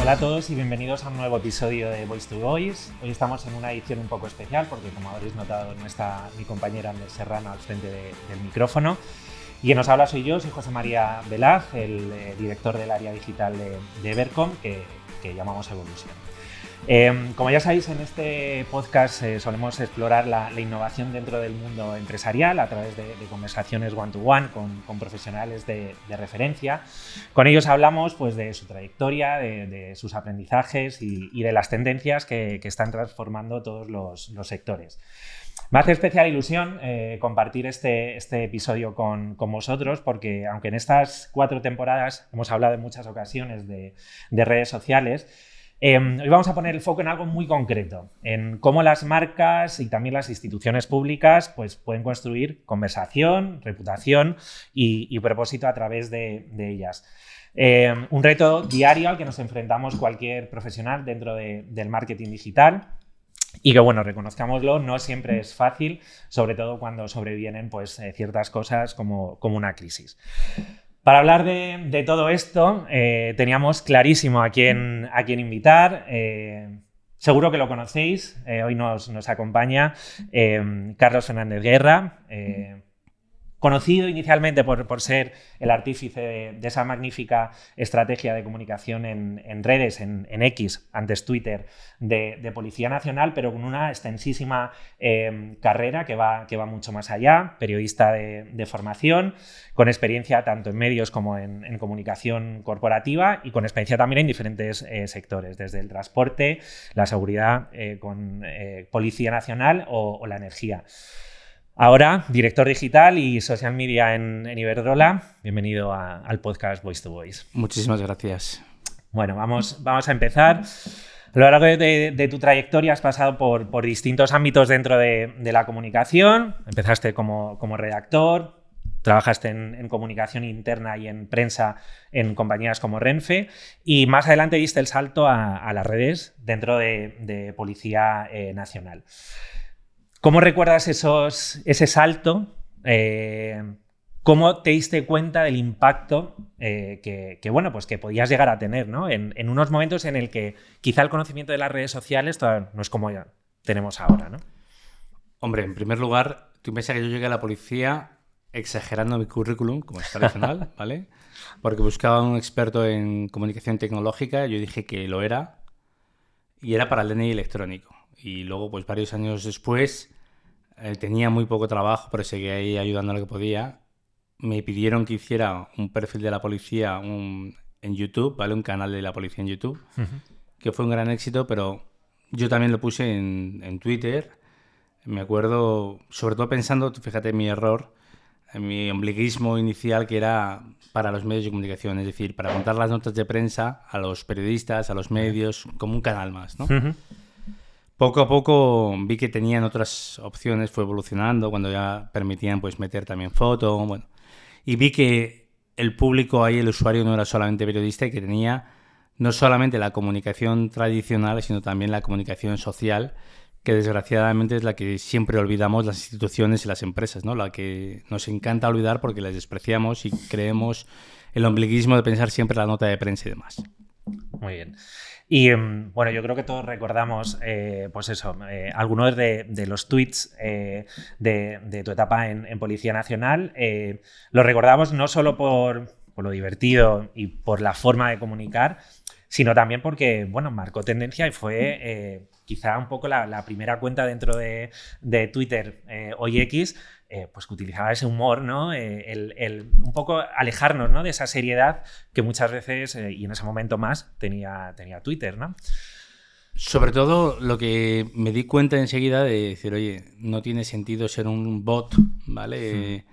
Hola a todos y bienvenidos a un nuevo episodio de Voice to Voice. Hoy estamos en una edición un poco especial porque, como habréis notado, no está mi compañera Ander Serrano al frente del micrófono. Y quien nos habla soy yo, soy José María Velaz, el director del área digital de Evercom, que llamamos Evolución. Como ya sabéis, en este podcast solemos explorar la innovación dentro del mundo empresarial a través de conversaciones one-to-one con profesionales de referencia. Con ellos hablamos pues, de su trayectoria, de sus aprendizajes y de las tendencias que están transformando todos los sectores. Me hace especial ilusión compartir este episodio con vosotros porque, aunque en estas 4 temporadas hemos hablado en muchas ocasiones de redes sociales, hoy vamos a poner el foco en algo muy concreto, en cómo las marcas y también las instituciones públicas pues, pueden construir conversación, reputación y propósito a través de ellas. Un reto diario al que nos enfrentamos cualquier profesional dentro del marketing digital. Y que, bueno, reconozcámoslo, no siempre es fácil, sobre todo cuando sobrevienen pues, ciertas cosas como una crisis. Para hablar de todo esto, teníamos clarísimo a quién invitar. Seguro que lo conocéis. Hoy nos acompaña Carlos Fernández Guerra, conocido inicialmente por ser el artífice de esa magnífica estrategia de comunicación en redes, en X, antes Twitter, de Policía Nacional, pero con una extensísima carrera que va mucho más allá, periodista de formación, con experiencia tanto en medios como en comunicación corporativa y con experiencia también en diferentes sectores, desde el transporte, la seguridad con Policía Nacional o la energía. Ahora, director digital y social media en Iberdrola. Bienvenido al podcast Voice to Voice. Muchísimas gracias. Bueno, vamos a empezar. A lo largo de tu trayectoria has pasado por distintos ámbitos dentro de la comunicación. Empezaste como redactor, trabajaste en comunicación interna y en prensa en compañías como Renfe y más adelante diste el salto a las redes dentro de Policía Nacional. ¿Cómo recuerdas ese salto? ¿Cómo te diste cuenta del impacto que podías llegar a tener, ¿no? En unos momentos en el que quizá el conocimiento de las redes sociales todavía no es como ya tenemos ahora, ¿no? Hombre, en primer lugar, tú piensas que yo llegué a la policía exagerando mi currículum, como es tradicional, ¿vale? Porque buscaba un experto en comunicación tecnológica, yo dije que lo era, y era para el DNI electrónico. Y luego, pues varios años después, tenía muy poco trabajo, pero seguía ahí ayudando a lo que podía. Me pidieron que hiciera un perfil de la policía en YouTube, ¿vale? Un canal de la policía en YouTube, que fue un gran éxito, pero yo también lo puse en Twitter. Me acuerdo, sobre todo pensando, fíjate mi error, en mi ombliguismo inicial, que era para los medios de comunicación, es decir, para contar las notas de prensa a los periodistas, a los medios, como un canal más, ¿no? Poco a poco vi que tenían otras opciones, fue evolucionando cuando ya permitían pues meter también foto, bueno. Y vi que el público ahí, el usuario, no era solamente periodista y que tenía no solamente la comunicación tradicional, sino también la comunicación social, que desgraciadamente es la que siempre olvidamos las instituciones y las empresas, ¿no? La que nos encanta olvidar porque las despreciamos y creemos el ombliguismo de pensar siempre en la nota de prensa y demás. Muy bien. Y bueno, yo creo que todos recordamos, pues eso, algunos de los tweets de tu etapa en Policía Nacional. Los recordamos no solo por lo divertido y por la forma de comunicar, sino también porque, bueno, marcó tendencia y fue quizá un poco la primera cuenta dentro de Twitter, hoy X, pues que utilizaba ese humor, ¿no? Un poco alejarnos, ¿no? De esa seriedad que muchas veces, y en ese momento más, tenía Twitter, ¿no? Sobre todo lo que me di cuenta enseguida de decir, oye, no tiene sentido ser un bot, ¿vale?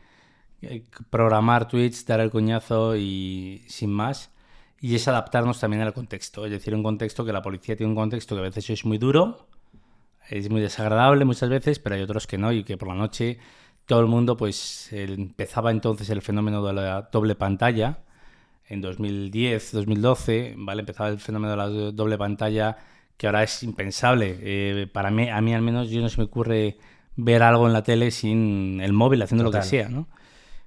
Programar tweets, dar el coñazo y sin más. Y es adaptarnos también al contexto. Es decir, un contexto que la policía tiene un contexto que a veces es muy duro, es muy desagradable muchas veces, pero hay otros que no y que por la noche todo el mundo, pues empezaba entonces el fenómeno de la doble pantalla. En 2010, 2012, ¿vale? Empezaba el fenómeno de la doble pantalla que ahora es impensable. Para mí, a mí al menos, yo no se me ocurre ver algo en la tele sin el móvil haciendo Total. Lo que sea, ¿no?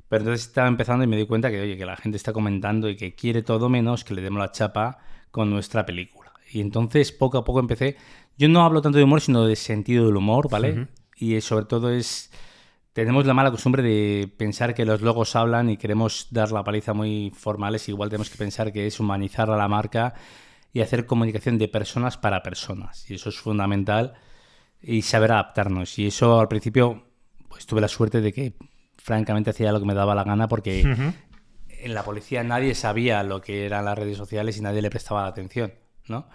Pero entonces estaba empezando y me di cuenta que, oye, que la gente está comentando y que quiere todo menos que le demos la chapa con nuestra película. Y entonces poco a poco empecé. Yo no hablo tanto de humor, sino de sentido del humor, ¿vale? Ujú. Y sobre todo tenemos la mala costumbre de pensar que los logos hablan y queremos dar la paliza muy formales. Igual tenemos que pensar que es humanizar a la marca y hacer comunicación de personas para personas. Y eso es fundamental. Y saber adaptarnos. Y eso al principio, pues tuve la suerte de que francamente hacía lo que me daba la gana, porque en la policía nadie sabía lo que eran las redes sociales y nadie le prestaba atención, ¿no?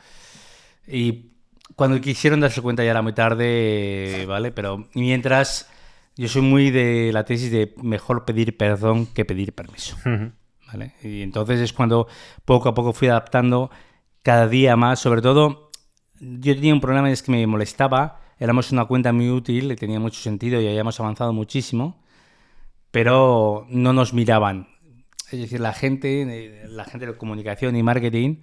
Y cuando quisieron darse cuenta ya era muy tarde, ¿vale? Pero mientras, yo soy muy de la tesis de mejor pedir perdón que pedir permiso, ¿vale? Y entonces es cuando poco a poco fui adaptando cada día más. Sobre todo, yo tenía un problema, es que me molestaba. Éramos una cuenta muy útil, le tenía mucho sentido y habíamos avanzado muchísimo, pero no nos miraban. Es decir, la gente de comunicación y marketing,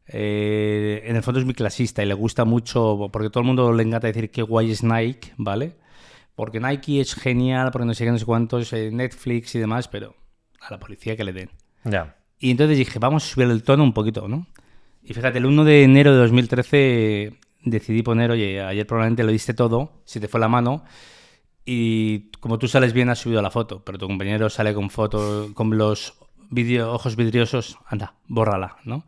en el fondo es muy clasista y le gusta mucho, porque todo el mundo le encanta decir qué guay es Nike, ¿vale? Porque Nike es genial, porque no sé qué, no sé cuántos, Netflix y demás, pero a la policía que le den. Ya. Y entonces dije, vamos a subir el tono un poquito, ¿no? Y fíjate, el 1 de enero de 2013 decidí poner, oye, ayer probablemente lo diste todo, se te fue la mano, y como tú sales bien has subido la foto, pero tu compañero sale con foto, con los ojos vidriosos, anda, bórrala, ¿no?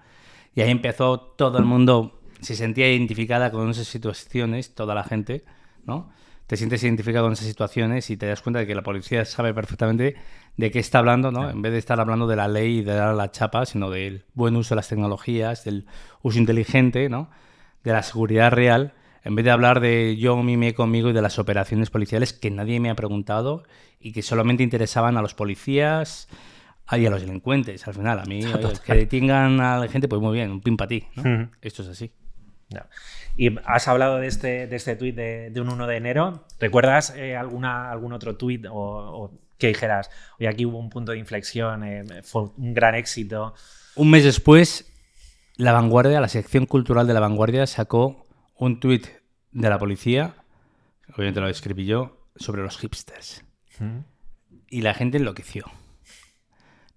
Y ahí empezó todo el mundo, se sentía identificada con esas situaciones, toda la gente, ¿no? Te sientes identificado con esas situaciones y te das cuenta de que la policía sabe perfectamente de qué está hablando, ¿no? En vez de estar hablando de la ley y de dar la chapa, sino del buen uso de las tecnologías, del uso inteligente, ¿no? De la seguridad real, en vez de hablar de yo mimé conmigo y de las operaciones policiales que nadie me ha preguntado y que solamente interesaban a los policías y a los delincuentes. Al final, a mí, oye, que detengan a la gente, pues muy bien, un pin para ti, ¿no? Esto es así. Ya. Y has hablado de este tuit de un 1 de enero. ¿Recuerdas algún otro tuit o que dijeras, oye, aquí hubo un punto de inflexión, fue un gran éxito? Un mes después, La Vanguardia, la sección cultural de La Vanguardia, sacó un tuit de la policía, obviamente lo escribí yo, sobre los hipsters. Y la gente enloqueció.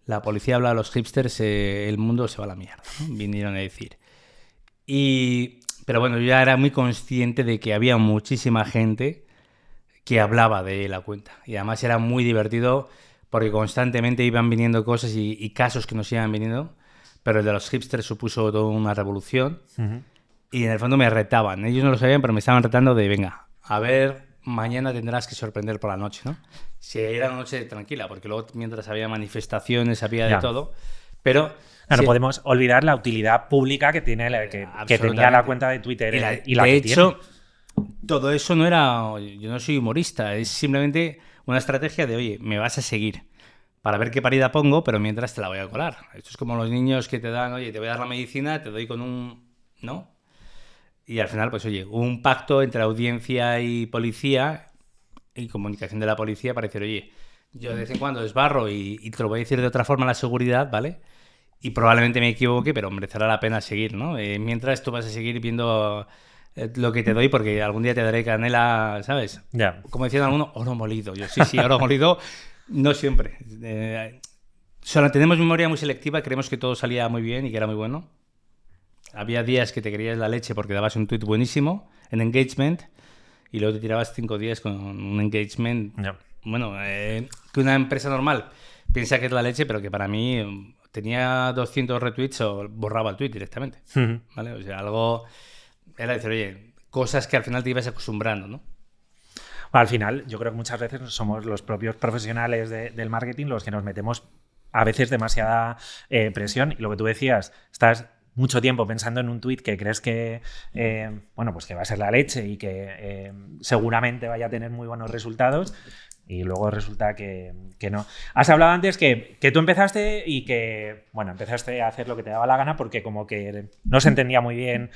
La policía habla de los hipsters, el mundo se va a la mierda, ¿no? Vinieron a decir. Pero bueno, yo ya era muy consciente de que había muchísima gente que hablaba de la cuenta. Y además era muy divertido porque constantemente iban viniendo cosas y casos que nos iban viniendo. Pero el de los hipsters supuso toda una revolución. Y en el fondo me retaban. Ellos no lo sabían, pero me estaban retando de, venga, a ver, mañana tendrás que sorprender por la noche, ¿no? Si era una noche tranquila, porque luego mientras había manifestaciones, había de todo. Pero no sí, podemos olvidar la utilidad pública que tiene que tenía la cuenta de Twitter y la de que hecho, tiene. todo eso no era... Yo no soy humorista, es simplemente una estrategia de, oye, me vas a seguir para ver qué parida pongo, pero mientras te la voy a colar. Esto es como los niños que te dan, oye, te voy a dar la medicina, te doy con un... ¿no? Y al final, pues oye, hubo un pacto entre audiencia y policía y comunicación de la policía para decir, oye, yo de vez en cuando desbarro y te lo voy a decir de otra forma la seguridad, ¿vale? Y probablemente me equivoque, pero merecerá la pena seguir, ¿no? Mientras tú vas a seguir viendo lo que te doy, porque algún día te daré canela, ¿sabes? Ya. Como decían algunos, oro molido. Yo sí, oro molido, no siempre. Solo tenemos memoria muy selectiva, creemos que todo salía muy bien y que era muy bueno. Había días que te querías la leche porque dabas un tweet buenísimo en engagement y luego te tirabas 5 días con un engagement. Ya. Bueno, que una empresa normal piensa que es la leche, pero que para mí tenía 200 retweets o borraba el tweet directamente. ¿Vale? O sea, algo era decir, oye, cosas que al final te ibas acostumbrando, ¿no? Al final, yo creo que muchas veces somos los propios profesionales del marketing los que nos metemos a veces demasiada presión. Y lo que tú decías, estás mucho tiempo pensando en un tuit que crees que bueno, pues que va a ser la leche y que seguramente vaya a tener muy buenos resultados y luego resulta que no. Has hablado antes que tú empezaste y que, bueno, empezaste a hacer lo que te daba la gana porque como que no se entendía muy bien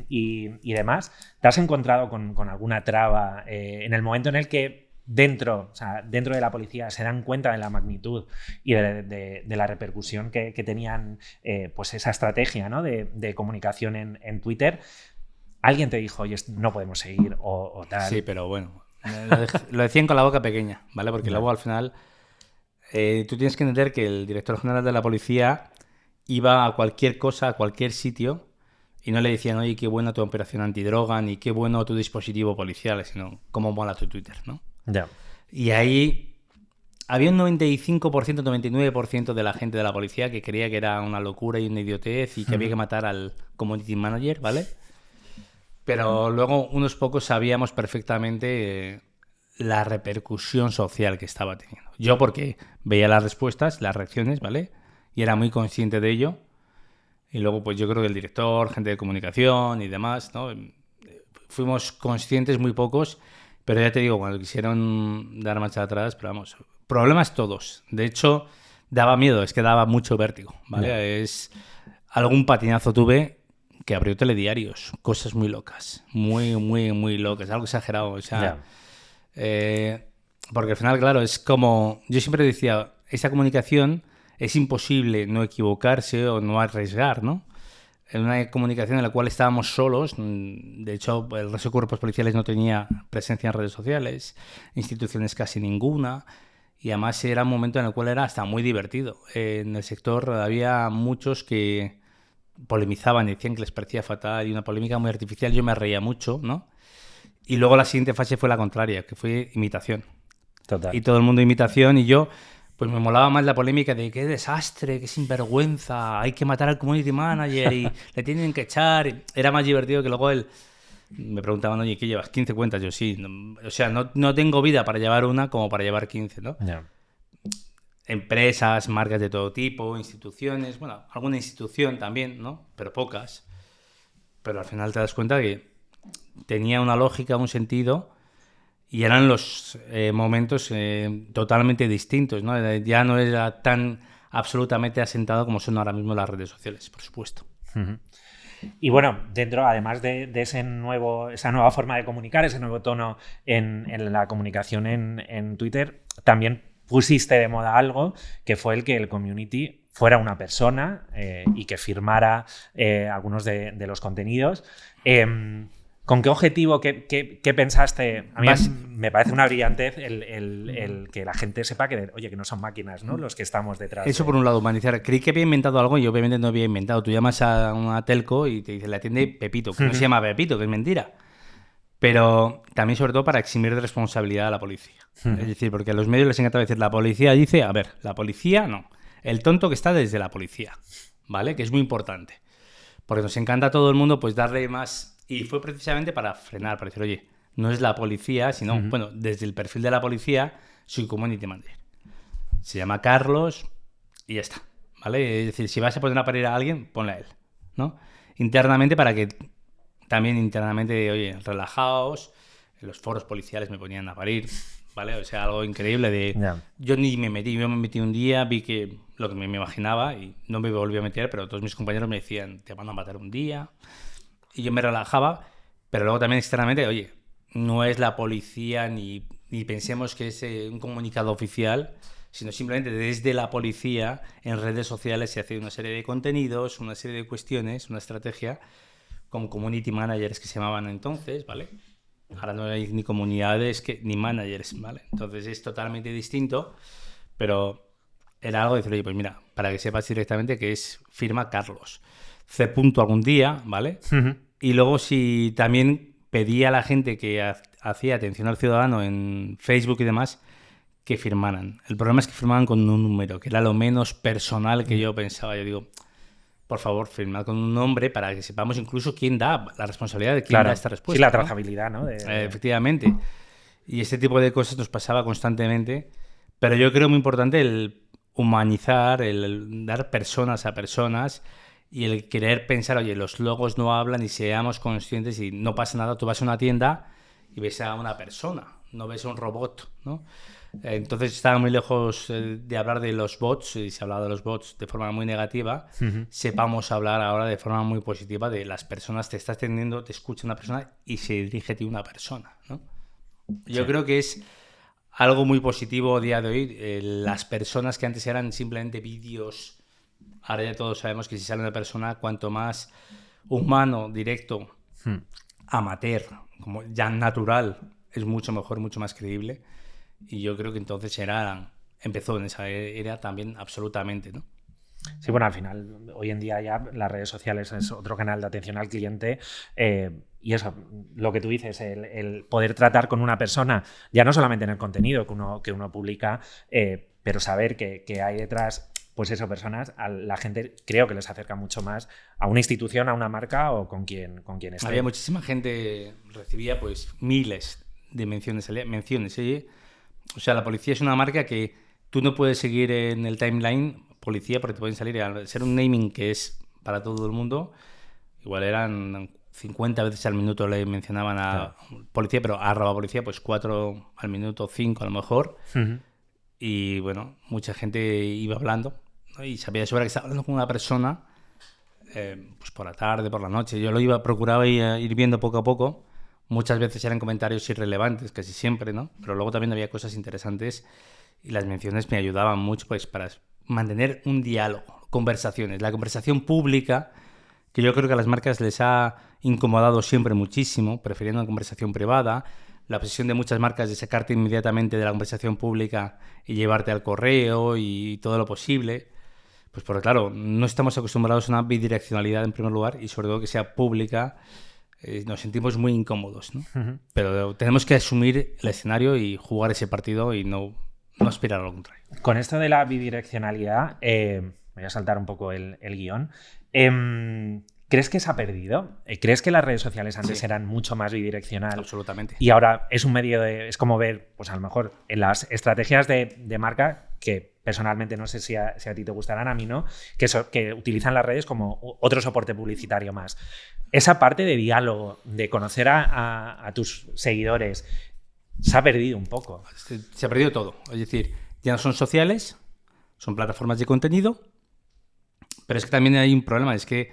y demás. ¿Te has encontrado con alguna traba en el momento en el que dentro de la policía se dan cuenta de la magnitud y de la repercusión que tenían pues esa estrategia, ¿no? de comunicación en Twitter? ¿Alguien te dijo, oye, no podemos seguir o tal? Sí, pero bueno, lo decían con la boca pequeña, ¿vale? Porque luego al final tú tienes que entender que el director general de la policía iba a cualquier cosa, a cualquier sitio Y no le decían, oye, qué buena tu operación antidroga, ni qué bueno tu dispositivo policial, sino cómo mola tu Twitter, ¿no? Ya. Y ahí había un 95%, 99% de la gente de la policía que creía que era una locura y una idiotez y que había que matar al community manager, ¿vale? Pero luego unos pocos sabíamos perfectamente la repercusión social que estaba teniendo. Yo porque veía las respuestas, las reacciones, ¿vale? Y era muy consciente de ello. Y luego, pues yo creo que el director, gente de comunicación y demás, ¿no? Fuimos conscientes muy pocos, pero ya te digo, cuando quisieron dar marcha atrás, pero vamos, problemas todos. De hecho, daba miedo, es que daba mucho vértigo, ¿vale? Ya. Algún patinazo tuve que abrió telediarios, cosas muy locas, muy, muy, muy locas, algo exagerado, o sea... porque al final, claro, es como... Yo siempre decía, esa comunicación es imposible no equivocarse o no arriesgar, ¿no? En una comunicación en la cual estábamos solos, de hecho, el resto de cuerpos policiales no tenía presencia en redes sociales, instituciones casi ninguna, y además era un momento en el cual era hasta muy divertido. En el sector había muchos que polemizaban y decían que les parecía fatal, y una polémica muy artificial, yo me reía mucho, ¿no? Y luego la siguiente fase fue la contraria, que fue imitación. Total. Y todo el mundo imitación, y yo, pues me molaba más la polémica de qué desastre, qué sinvergüenza, hay que matar al community manager y le tienen que echar. Era más divertido que luego me preguntaban, oye, ¿qué llevas? 15 cuentas. Yo sí. O sea, no tengo vida para llevar una como para llevar 15, ¿no? Ya. Empresas, marcas de todo tipo, instituciones, bueno, alguna institución también, ¿no? Pero pocas. Pero al final te das cuenta que tenía una lógica, un sentido, y eran los momentos totalmente distintos, ¿no? Ya no era tan absolutamente asentado como son ahora mismo las redes sociales, por supuesto. Uh-huh. Y bueno, dentro, además de esa nueva forma de comunicar, ese nuevo tono en la comunicación en Twitter, también pusiste de moda algo que fue el que el community fuera una persona y que firmara algunos de los contenidos. ¿Con qué objetivo, qué pensaste? A mí me parece una brillantez el que la gente sepa que, oye, que no son máquinas, ¿no? Los que estamos detrás. Eso por un lado, humanizar. Creí que había inventado algo y obviamente no había inventado. Tú llamas a una telco y te dice, le atiende Pepito, que no se llama Pepito, que es mentira. Pero también, sobre todo, para eximir de responsabilidad a la policía. Es decir, porque a los medios les encanta decir, la policía dice, a ver, la policía no. El tonto que está desde la policía, ¿vale? Que es muy importante. Porque nos encanta a todo el mundo pues darle más... Y fue precisamente para frenar, para decir, oye, no es la policía, sino, bueno, desde el perfil de la policía, soy community manager. Se llama Carlos y ya está, ¿vale? Es decir, si vas a poner a parir a alguien, ponle a él, ¿no? Internamente, para que también internamente, oye, relajaos, en los foros policiales me ponían a parir, ¿vale? O sea, algo increíble de... Yeah. Yo me metí un día, vi que lo que me imaginaba y no me volví a meter, pero todos mis compañeros me decían, te van a matar un día... Y yo me relajaba, pero luego también externamente, oye, no es la policía ni pensemos que es un comunicado oficial, sino simplemente desde la policía en redes sociales se hace una serie de contenidos, una serie de cuestiones, una estrategia, con community managers que se llamaban entonces, ¿vale? Ahora no hay ni comunidades ni managers, ¿vale? Entonces es totalmente distinto, pero era algo de decir, oye, pues mira, para que sepas directamente que es firma Carlos. C. algún día, ¿vale? Uh-huh. Y luego si también pedía a la gente que hacía atención al ciudadano en Facebook y demás que firmaran. El problema es que firmaban con un número, que era lo menos personal que yo pensaba. Yo digo, por favor, firmad con un nombre para que sepamos incluso quién da la responsabilidad de quién da esta respuesta. Sí, la trazabilidad, ¿no? Efectivamente. Y este tipo de cosas nos pasaba constantemente. Pero yo creo muy importante el humanizar, el dar personas a personas... Y el querer pensar, oye, los logos no hablan y seamos conscientes y no pasa nada. Tú vas a una tienda y ves a una persona, no ves a un robot, ¿no? Entonces estaba muy lejos de hablar de los bots, y se ha hablado de los bots de forma muy negativa. Uh-huh. Sepamos hablar ahora de forma muy positiva de las personas. Te estás teniendo, te escucha una persona y se dirige a ti una persona, ¿no? Yo creo que es algo muy positivo a día de hoy. Las personas que antes eran simplemente vídeos... Ahora ya todos sabemos que si sale una persona, cuanto más humano, directo, amateur, como ya natural, es mucho mejor, mucho más creíble. Y yo creo que entonces empezó en esa era también absolutamente, ¿no? Sí, bueno, al final, hoy en día ya las redes sociales es otro canal de atención al cliente y eso, lo que tú dices, el poder tratar con una persona, ya no solamente en el contenido que uno publica, pero saber que hay detrás, pues eso, personas, a la gente creo que les acerca mucho más a una institución, a una marca o con quien esté. Había muchísima gente, recibía pues miles de menciones, ¿sí? O sea, la policía es una marca que tú no puedes seguir en el timeline policía porque te pueden salir, al ser un naming que es para todo el mundo, igual eran 50 veces al minuto le mencionaban a policía, pero @ policía, pues 4 al minuto, 5 a lo mejor. Y bueno, mucha gente iba hablando, ¿no? Y sabía sobre que estaba hablando con una persona, pues por la tarde, por la noche. Yo procuraba ir viendo poco a poco. Muchas veces eran comentarios irrelevantes, casi siempre, ¿no? Pero luego también había cosas interesantes y las menciones me ayudaban mucho pues para mantener un diálogo, conversaciones. La conversación pública, que yo creo que a las marcas les ha incomodado siempre muchísimo, prefiriendo una conversación privada. La obsesión de muchas marcas de sacarte inmediatamente de la conversación pública y llevarte al correo y todo lo posible. Pues porque claro, no estamos acostumbrados a una bidireccionalidad en primer lugar y sobre todo que sea pública. Nos sentimos muy incómodos, ¿no? Pero tenemos que asumir el escenario y jugar ese partido y no aspirar a lo contrario. Con esto de la bidireccionalidad, voy a saltar un poco el guión. ¿Crees que se ha perdido? ¿Crees que las redes sociales antes eran mucho más bidireccional? Absolutamente. Y ahora es un medio es como ver, pues a lo mejor en las estrategias de marca, que personalmente no sé si a ti te gustarán, a mí no, que utilizan las redes como otro soporte publicitario más. Esa parte de diálogo, de conocer a tus seguidores, se ha perdido un poco. Se ha perdido todo. Es decir, ya no son sociales, son plataformas de contenido, pero es que también hay un problema, es que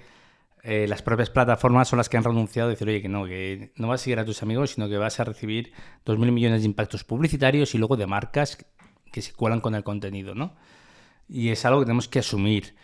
las propias plataformas son las que han renunciado a decir, oye, que no vas a seguir a tus amigos, sino que vas a recibir 2.000 millones de impactos publicitarios y luego de marcas que se cuelan con el contenido, ¿no? Y es algo que tenemos que asumir.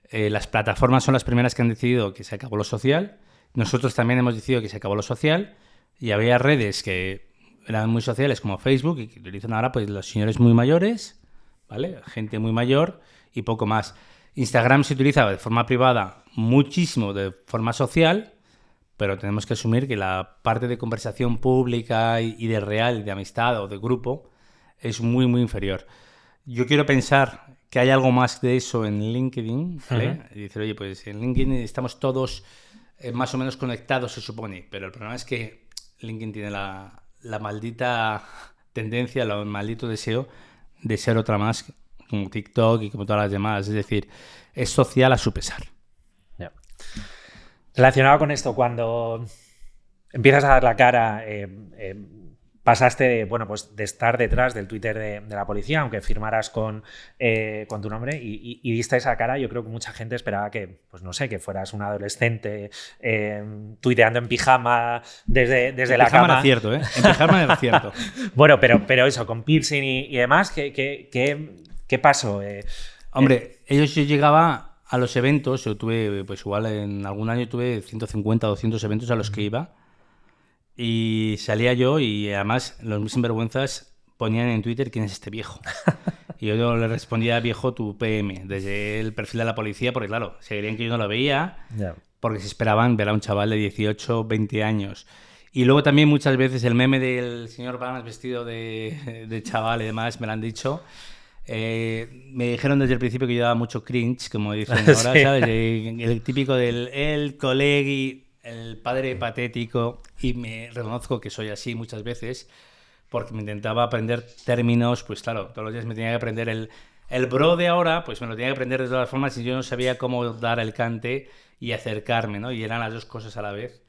Las plataformas son las primeras que han decidido que se acabó lo social. Nosotros también hemos decidido que se acabó lo social. Y había redes que eran muy sociales como Facebook y que utilizan ahora pues los señores muy mayores, ¿vale? Gente muy mayor y poco más. Instagram se utiliza de forma privada muchísimo de forma social, pero tenemos que asumir que la parte de conversación pública y de real, de amistad o de grupo es muy, muy inferior. Yo quiero pensar que hay algo más de eso en LinkedIn, ¿vale? Y decir, oye, pues en LinkedIn estamos todos más o menos conectados, se supone, pero el problema es que LinkedIn tiene la maldita tendencia, el maldito deseo de ser otra más como TikTok y como todas las demás. Es decir, es social a su pesar. Yeah. Relacionado con esto, cuando empiezas a dar la cara, pasaste pues de estar detrás del Twitter de la policía, aunque firmaras con tu nombre y diste esa cara. Yo creo que mucha gente esperaba que, pues no sé, que fueras un adolescente tuiteando en pijama desde la cama. Era cierto, ¿eh? En pijama era cierto. Bueno, pero eso, con piercing y demás, ¿qué pasó? Hombre, yo llegaba a los eventos, yo tuve, pues igual en algún año tuve 150 o 200 eventos a los que iba. Y salía yo y además los sinvergüenzas ponían en Twitter quién es este viejo. Y yo le respondía, viejo, tu PM, desde el perfil de la policía, porque claro, se creían que yo no lo veía, porque se esperaban ver a un chaval de 18, 20 años. Y luego también muchas veces el meme del señor Barnes vestido de chaval y demás, me lo han dicho. Me dijeron desde el principio que yo daba mucho cringe, como dicen ahora, sí. ¿Sabes? El típico del colegui, el padre patético, y me reconozco que soy así muchas veces, porque me intentaba aprender términos, pues claro, todos los días me tenía que aprender el bro de ahora, pues me lo tenía que aprender de todas formas y yo no sabía cómo dar el cante y acercarme, ¿no? Y eran las dos cosas a la vez.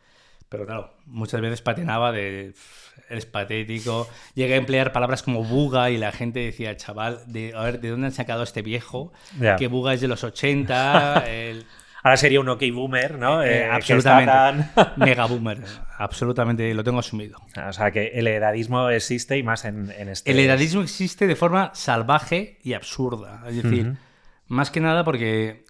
Pero claro, muchas veces patinaba eres patético. Llegué a emplear palabras como buga y la gente decía, chaval, a ver, ¿de dónde han sacado a este viejo? Yeah. Que buga es de los 80. Ahora sería un OK boomer, ¿no? Absolutamente. Mega boomer. Absolutamente, lo tengo asumido. O sea, que el edadismo existe y más en este... El edadismo existe de forma salvaje y absurda. Es decir, más que nada porque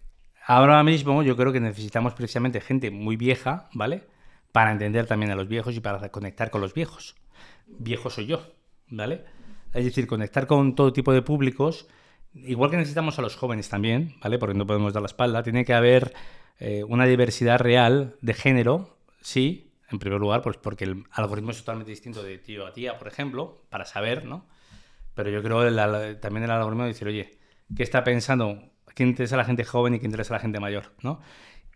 ahora mismo yo creo que necesitamos precisamente gente muy vieja, ¿vale? Para entender también a los viejos y para conectar con los viejos. Viejo soy yo, ¿vale? Es decir, conectar con todo tipo de públicos. igual que necesitamos a los jóvenes también, ¿vale? Porque no podemos dar la espalda, tiene que haber una diversidad real de género, sí, en primer lugar, pues porque el algoritmo es totalmente distinto de tío a tía, por ejemplo, para saber, ¿no? Pero yo creo también el algoritmo de decir, oye, ¿qué está pensando? ¿Qué interesa a la gente joven y qué interesa a la gente mayor? ¿No?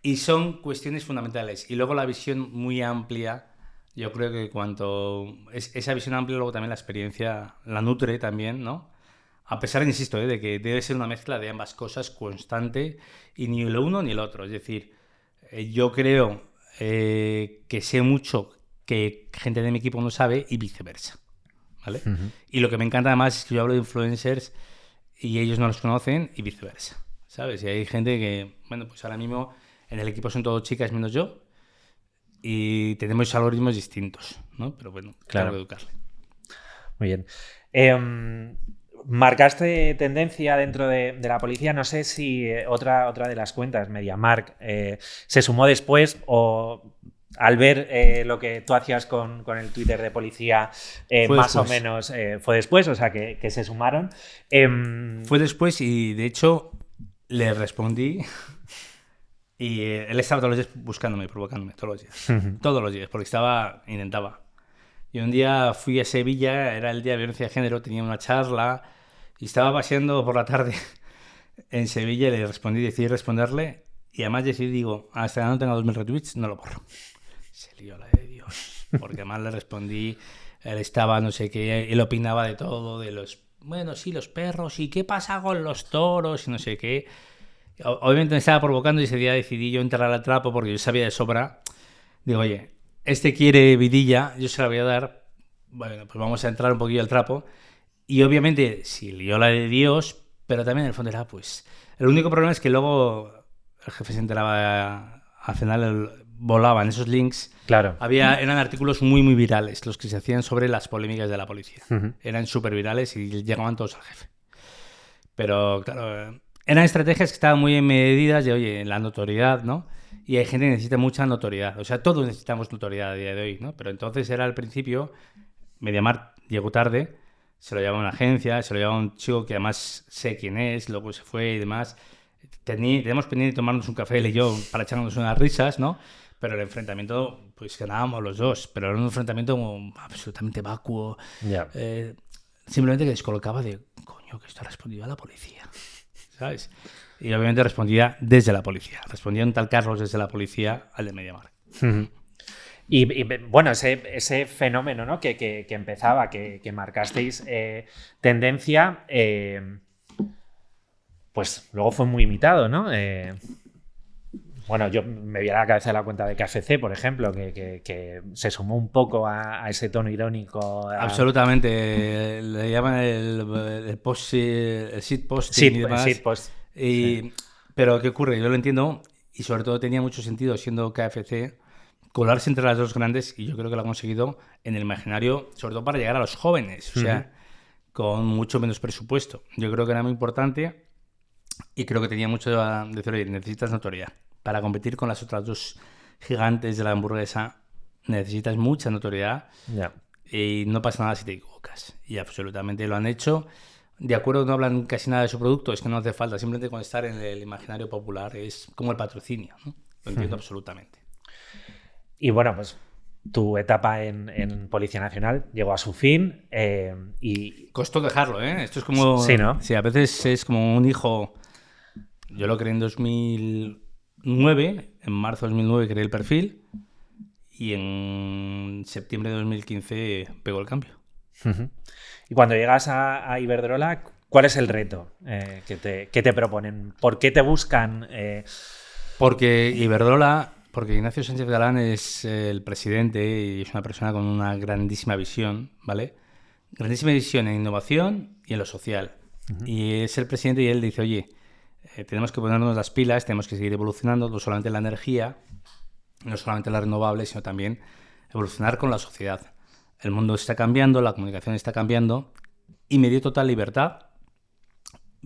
Y son cuestiones fundamentales. Y luego la visión muy amplia, yo creo que esa visión amplia, luego también la experiencia la nutre también, ¿no? A pesar, insisto, de que debe ser una mezcla de ambas cosas constante y ni lo uno ni el otro. Es decir, yo creo que sé mucho que gente de mi equipo no sabe y viceversa, ¿vale? Uh-huh. Y lo que me encanta además es que yo hablo de influencers y ellos no los conocen y viceversa, ¿sabes? Y hay gente que, bueno, pues ahora mismo en el equipo son todos chicas menos yo y tenemos algoritmos distintos, ¿no? Pero bueno, claro que educarle. Muy bien. Marcaste tendencia dentro de la policía. No sé si otra de las cuentas, MediaMark, se sumó después o al ver lo que tú hacías con el Twitter de policía, más después. O menos fue después, o sea que se sumaron. Fue después y de hecho le respondí y él estaba todos los días buscándome, provocándome, todos los días. Uh-huh. Todos los días, porque intentaba. Y un día fui a Sevilla, era el día de violencia de género, tenía una charla y estaba paseando por la tarde en Sevilla y le decidí responderle y además digo, hasta que no tenga 2000 retweets no lo borro. Se lió la de Dios, porque además le respondí, él estaba no sé qué, él opinaba de todo, de los, bueno, sí, los perros y qué pasa con los toros y no sé qué. Obviamente me estaba provocando y ese día decidí yo entrar al trapo porque yo sabía de sobra. Digo, oye, este quiere vidilla, yo se la voy a dar, bueno, pues vamos a entrar un poquillo al trapo. Y obviamente, sí, lió la de Dios, pero también en el fondo era, pues... El único problema es que luego el jefe se enteraba, al final volaban esos links. Claro. Eran artículos muy, muy virales, los que se hacían sobre las polémicas de la policía. Uh-huh. Eran súper virales y llegaban todos al jefe. Pero, claro, eran estrategias que estaban muy medidas de, oye, la notoriedad, ¿no? Y hay gente que necesita mucha notoriedad. O sea, todos necesitamos notoriedad a día de hoy, ¿no? Pero entonces era al principio, MediaMark llegó tarde, se lo llevaba a una agencia, se lo llevaba a un chico que además sé quién es, luego se fue y demás. Tenemos pendiente de tomarnos un café él y yo para echarnos unas risas, ¿no? Pero el enfrentamiento, pues ganábamos los dos, pero era un enfrentamiento absolutamente vacuo. Yeah. Simplemente que descolocaba de, coño, que esto ha respondido a la policía, ¿sabes? Y obviamente respondía desde la policía. Respondía un tal Carlos desde la policía al de MediaMark. Uh-huh. Y bueno, ese fenómeno, ¿no? que empezaba, que marcasteis tendencia, pues luego fue muy imitado, ¿no? Bueno, yo me vi a la cabeza de la cuenta de KFC, por ejemplo, que se sumó un poco a ese tono irónico. Absolutamente. Le llaman el shitposting y demás. Shitpost. Sí. Pero ¿qué ocurre? Yo lo entiendo y sobre todo tenía mucho sentido, siendo KFC, colarse entre las dos grandes y yo creo que lo ha conseguido en el imaginario, sobre todo para llegar a los jóvenes, o sea, con mucho menos presupuesto. Yo creo que era muy importante y creo que tenía mucho a decir, oye, necesitas notoriedad. Para competir con las otras dos gigantes de la hamburguesa necesitas mucha notoriedad. Yeah. Y no pasa nada si te equivocas. Y absolutamente lo han hecho. De acuerdo, no hablan casi nada de su producto, es que no hace falta. Simplemente con estar en el imaginario popular es como el patrocinio, ¿no? Lo entiendo absolutamente. Y bueno, pues tu etapa en Policía Nacional llegó a su fin y... Costó dejarlo, ¿eh? Esto es como... Sí, ¿no? Sí, a veces es como un hijo... Yo lo creé en 2009, en marzo de 2009 creé el perfil y en septiembre de 2015 pegó el cambio. Uh-huh. Y cuando llegas a Iberdrola, ¿cuál es el reto que te proponen? ¿Por qué te buscan? Porque Iberdrola... Porque Ignacio Sánchez Galán es el presidente y es una persona con una grandísima visión, ¿vale? Grandísima visión en innovación y en lo social. Uh-huh. Y es el presidente y él dice, oye, tenemos que ponernos las pilas, tenemos que seguir evolucionando, no solamente en la energía, no solamente en las renovables, sino también evolucionar con la sociedad. El mundo está cambiando, la comunicación está cambiando y me dio total libertad,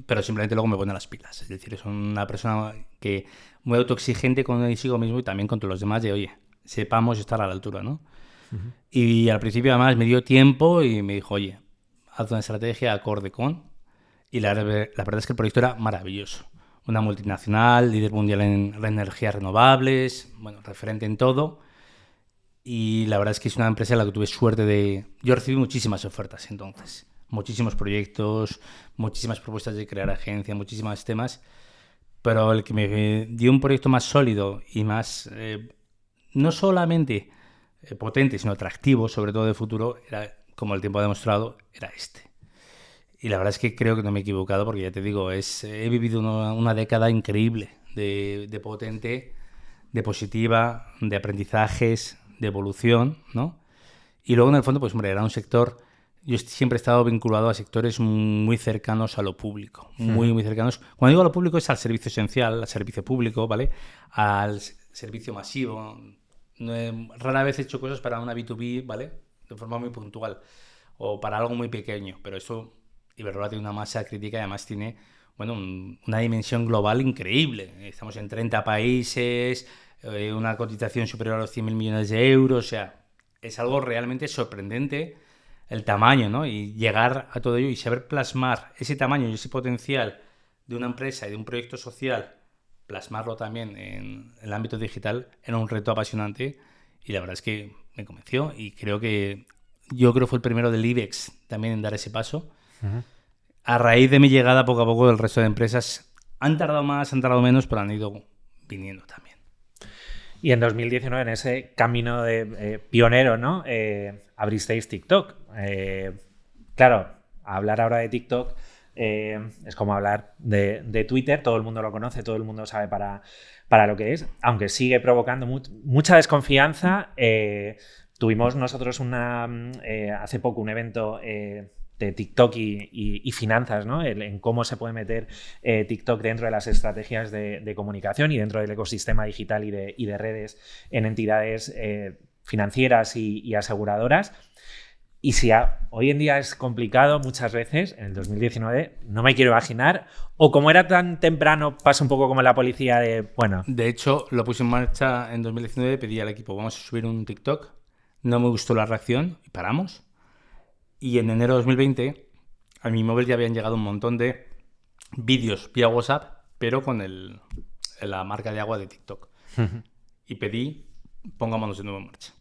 pero simplemente luego me pone las pilas. Es decir, es una persona que muy autoexigente consigo mismo y también con todos los demás de, oye, sepamos estar a la altura, ¿no? Uh-huh. Y al principio además me dio tiempo y me dijo, oye, haz una estrategia acorde con... Y la verdad es que el proyecto era maravilloso. Una multinacional, líder mundial en energías renovables, bueno, referente en todo. Y la verdad es que es una empresa en la que tuve suerte de... Yo recibí muchísimas ofertas entonces, muchísimos proyectos, muchísimas propuestas de crear agencia, muchísimos temas, pero el que me dio un proyecto más sólido y más, no solamente potente, sino atractivo, sobre todo de futuro, era, como el tiempo ha demostrado, era este. Y la verdad es que creo que no me he equivocado porque ya te digo, he vivido una década increíble de potente, de positiva, de aprendizajes, de evolución, ¿no? Y luego en el fondo, pues hombre, era un sector, yo siempre he estado vinculado a sectores muy cercanos a lo público, muy cercanos. Cuando digo a lo público es al servicio esencial, al servicio público, ¿vale? Al servicio masivo. Rara vez he hecho cosas para una B2B, ¿vale? De forma muy puntual o para algo muy pequeño, pero eso... Iberdrola tiene una masa crítica y además tiene, bueno, una dimensión global increíble. Estamos en 30 países, una cotización superior a los 100.000 millones de euros, o sea, es algo realmente sorprendente el tamaño, ¿no? Y llegar a todo ello y saber plasmar ese tamaño y ese potencial de una empresa y de un proyecto social, plasmarlo también en el ámbito digital, era un reto apasionante y la verdad es que me convenció y yo creo que fue el primero del IBEX también en dar ese paso. A raíz de mi llegada, poco a poco, el resto de empresas han tardado más, han tardado menos, pero han ido viniendo también. Y en 2019, en ese camino de pionero, ¿no? Abristeis TikTok. Claro, hablar ahora de TikTok es como hablar de Twitter. Todo el mundo lo conoce, todo el mundo sabe para lo que es, aunque sigue provocando mucha desconfianza. Tuvimos nosotros hace poco un evento de TikTok y finanzas, ¿no? En cómo se puede meter TikTok dentro de las estrategias de comunicación y dentro del ecosistema digital y de redes en entidades financieras y aseguradoras. Y si hoy en día es complicado muchas veces, en el 2019 no me quiero imaginar, o como era tan temprano, pasa un poco como en la policía bueno... De hecho, lo puse en marcha en 2019, pedí al equipo, vamos a subir un TikTok, no me gustó la reacción y paramos. Y en enero de 2020 a mi móvil ya habían llegado un montón de vídeos vía WhatsApp, pero con la marca de agua de TikTok. Y pedí, pongámonos de nuevo en marcha.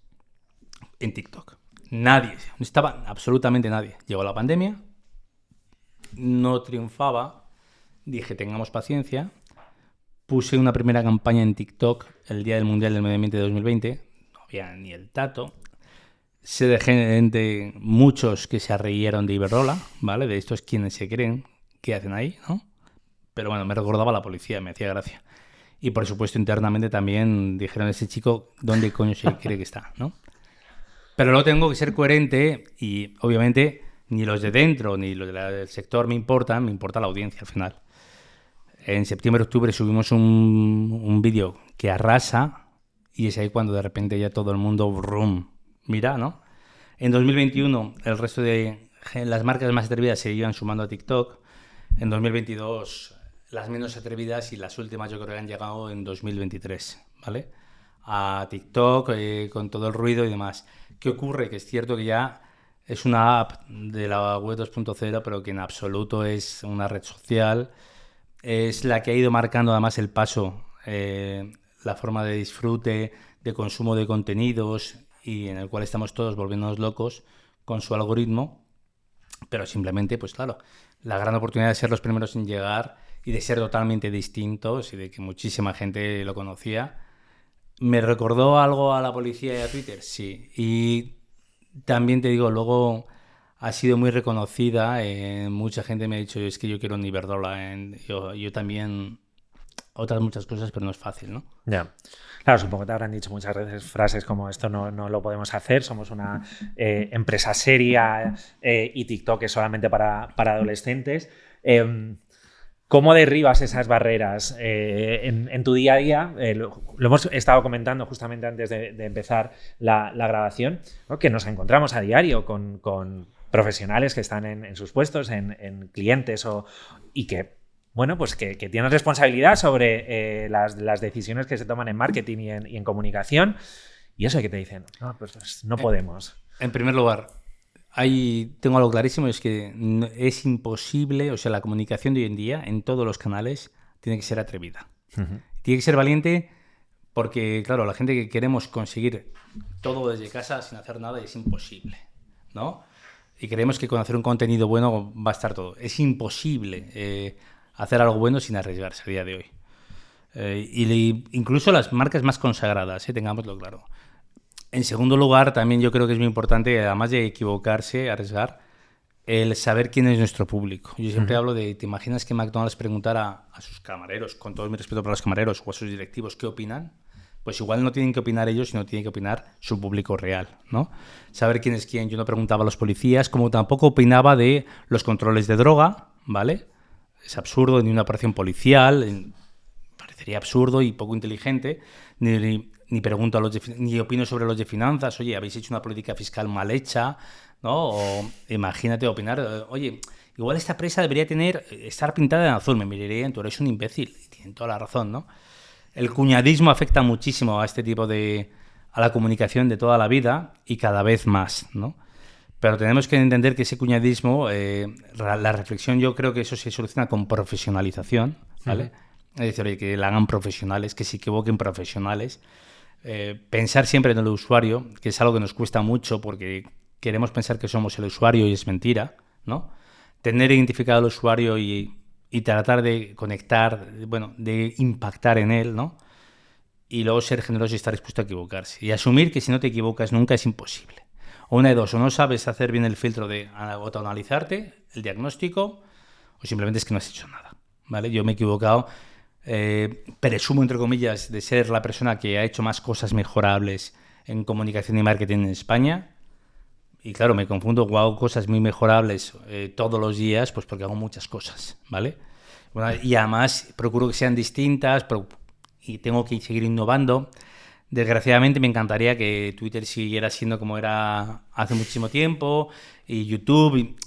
En TikTok. Nadie, no estaba absolutamente nadie. Llegó la pandemia, no triunfaba, dije tengamos paciencia. Puse una primera campaña en TikTok el día del Mundial del Medio Ambiente de 2020, no había ni el tato. Sé de gente, muchos que se rieron de Iberdrola, ¿vale? De estos quienes se creen que hacen ahí, ¿no? Pero bueno, me recordaba a la policía, me hacía gracia. Y por supuesto internamente también dijeron, ese chico, ¿dónde coño se cree que está, ¿no? Pero luego tengo que ser coherente y obviamente ni los de dentro ni los del sector me importa la audiencia al final. En septiembre-octubre subimos un vídeo que arrasa y es ahí cuando de repente ya todo el mundo brum, mira, ¿no? En 2021 el resto de las marcas más atrevidas se iban sumando a TikTok. En 2022 las menos atrevidas y las últimas yo creo que han llegado en 2023, ¿vale? A TikTok con todo el ruido y demás. ¿Qué ocurre? Que es cierto que ya es una app de la web 2.0, pero que en absoluto es una red social. Es la que ha ido marcando además el paso, la forma de disfrute, de consumo de contenidos y en el cual estamos todos volviéndonos locos con su algoritmo. Pero simplemente, pues claro, la gran oportunidad de ser los primeros en llegar y de ser totalmente distintos y de que muchísima gente lo conocía. ¿Me recordó algo a la policía y a Twitter? Sí. Y también te digo, luego ha sido muy reconocida. Mucha gente me ha dicho, es que yo quiero un Iberdrola. Yo también, otras muchas cosas, pero no es fácil, ¿no? Ya. Claro, supongo que te habrán dicho muchas veces frases como esto no lo podemos hacer, somos una empresa seria y TikTok es solamente para adolescentes. ¿Cómo derribas esas barreras en tu día a día? Lo hemos estado comentando justamente antes de empezar la grabación, ¿no? Que nos encontramos a diario con profesionales que están en sus puestos, en clientes y que, bueno, pues que tienen responsabilidad sobre las decisiones que se toman en marketing y en comunicación. Y eso que te dicen, no, pues no podemos. En primer lugar, Tengo algo clarísimo, es que es imposible, o sea, la comunicación de hoy en día en todos los canales tiene que ser atrevida. Uh-huh. Tiene que ser valiente porque, claro, la gente que queremos conseguir todo desde casa sin hacer nada es imposible, ¿no? Y creemos que con hacer un contenido bueno va a estar todo. Es imposible hacer algo bueno sin arriesgarse a día de hoy. Incluso las marcas más consagradas, tengámoslo claro. En segundo lugar, también yo creo que es muy importante, además de equivocarse, arriesgar, el saber quién es nuestro público. Yo siempre hablo de, ¿te imaginas que McDonald's preguntara a sus camareros, con todo mi respeto para los camareros, o a sus directivos, qué opinan? Pues igual no tienen que opinar ellos, sino tienen que opinar su público real, ¿no? Saber quién es quién. Yo no preguntaba a los policías, como tampoco opinaba de los controles de droga, ¿vale? Es absurdo, ni una operación policial, parecería absurdo y poco inteligente, ni pregunto a ni opino sobre los de finanzas, oye, habéis hecho una política fiscal mal hecha, ¿no? O imagínate opinar, oye, igual esta empresa debería estar pintada en azul, me mirarían, tú eres un imbécil, y tienen toda la razón, ¿no? El cuñadismo afecta muchísimo a este tipo a la comunicación de toda la vida y cada vez más, ¿no? Pero tenemos que entender que ese cuñadismo, la reflexión, yo creo que eso se soluciona con profesionalización, ¿vale? Uh-huh. Es decir, oye, que la hagan profesionales, que se equivoquen profesionales. Pensar siempre en el usuario, que es algo que nos cuesta mucho porque queremos pensar que somos el usuario y es mentira, ¿no? Tener identificado al usuario y tratar de conectar, bueno, de impactar en él, ¿no? Y luego ser generoso y estar dispuesto a equivocarse. Y asumir que si no te equivocas nunca es imposible. O una de dos, o no sabes hacer bien el filtro de autoanalizarte, el diagnóstico, o simplemente es que no has hecho nada, ¿vale? Yo me he equivocado, presumo, entre comillas, de ser la persona que ha hecho más cosas mejorables en comunicación y marketing en España. Y claro, me confundo, hago cosas muy mejorables todos los días, pues porque hago muchas cosas, ¿vale? Bueno, y además procuro que sean distintas y tengo que seguir innovando. Desgraciadamente me encantaría que Twitter siguiera siendo como era hace muchísimo tiempo y YouTube,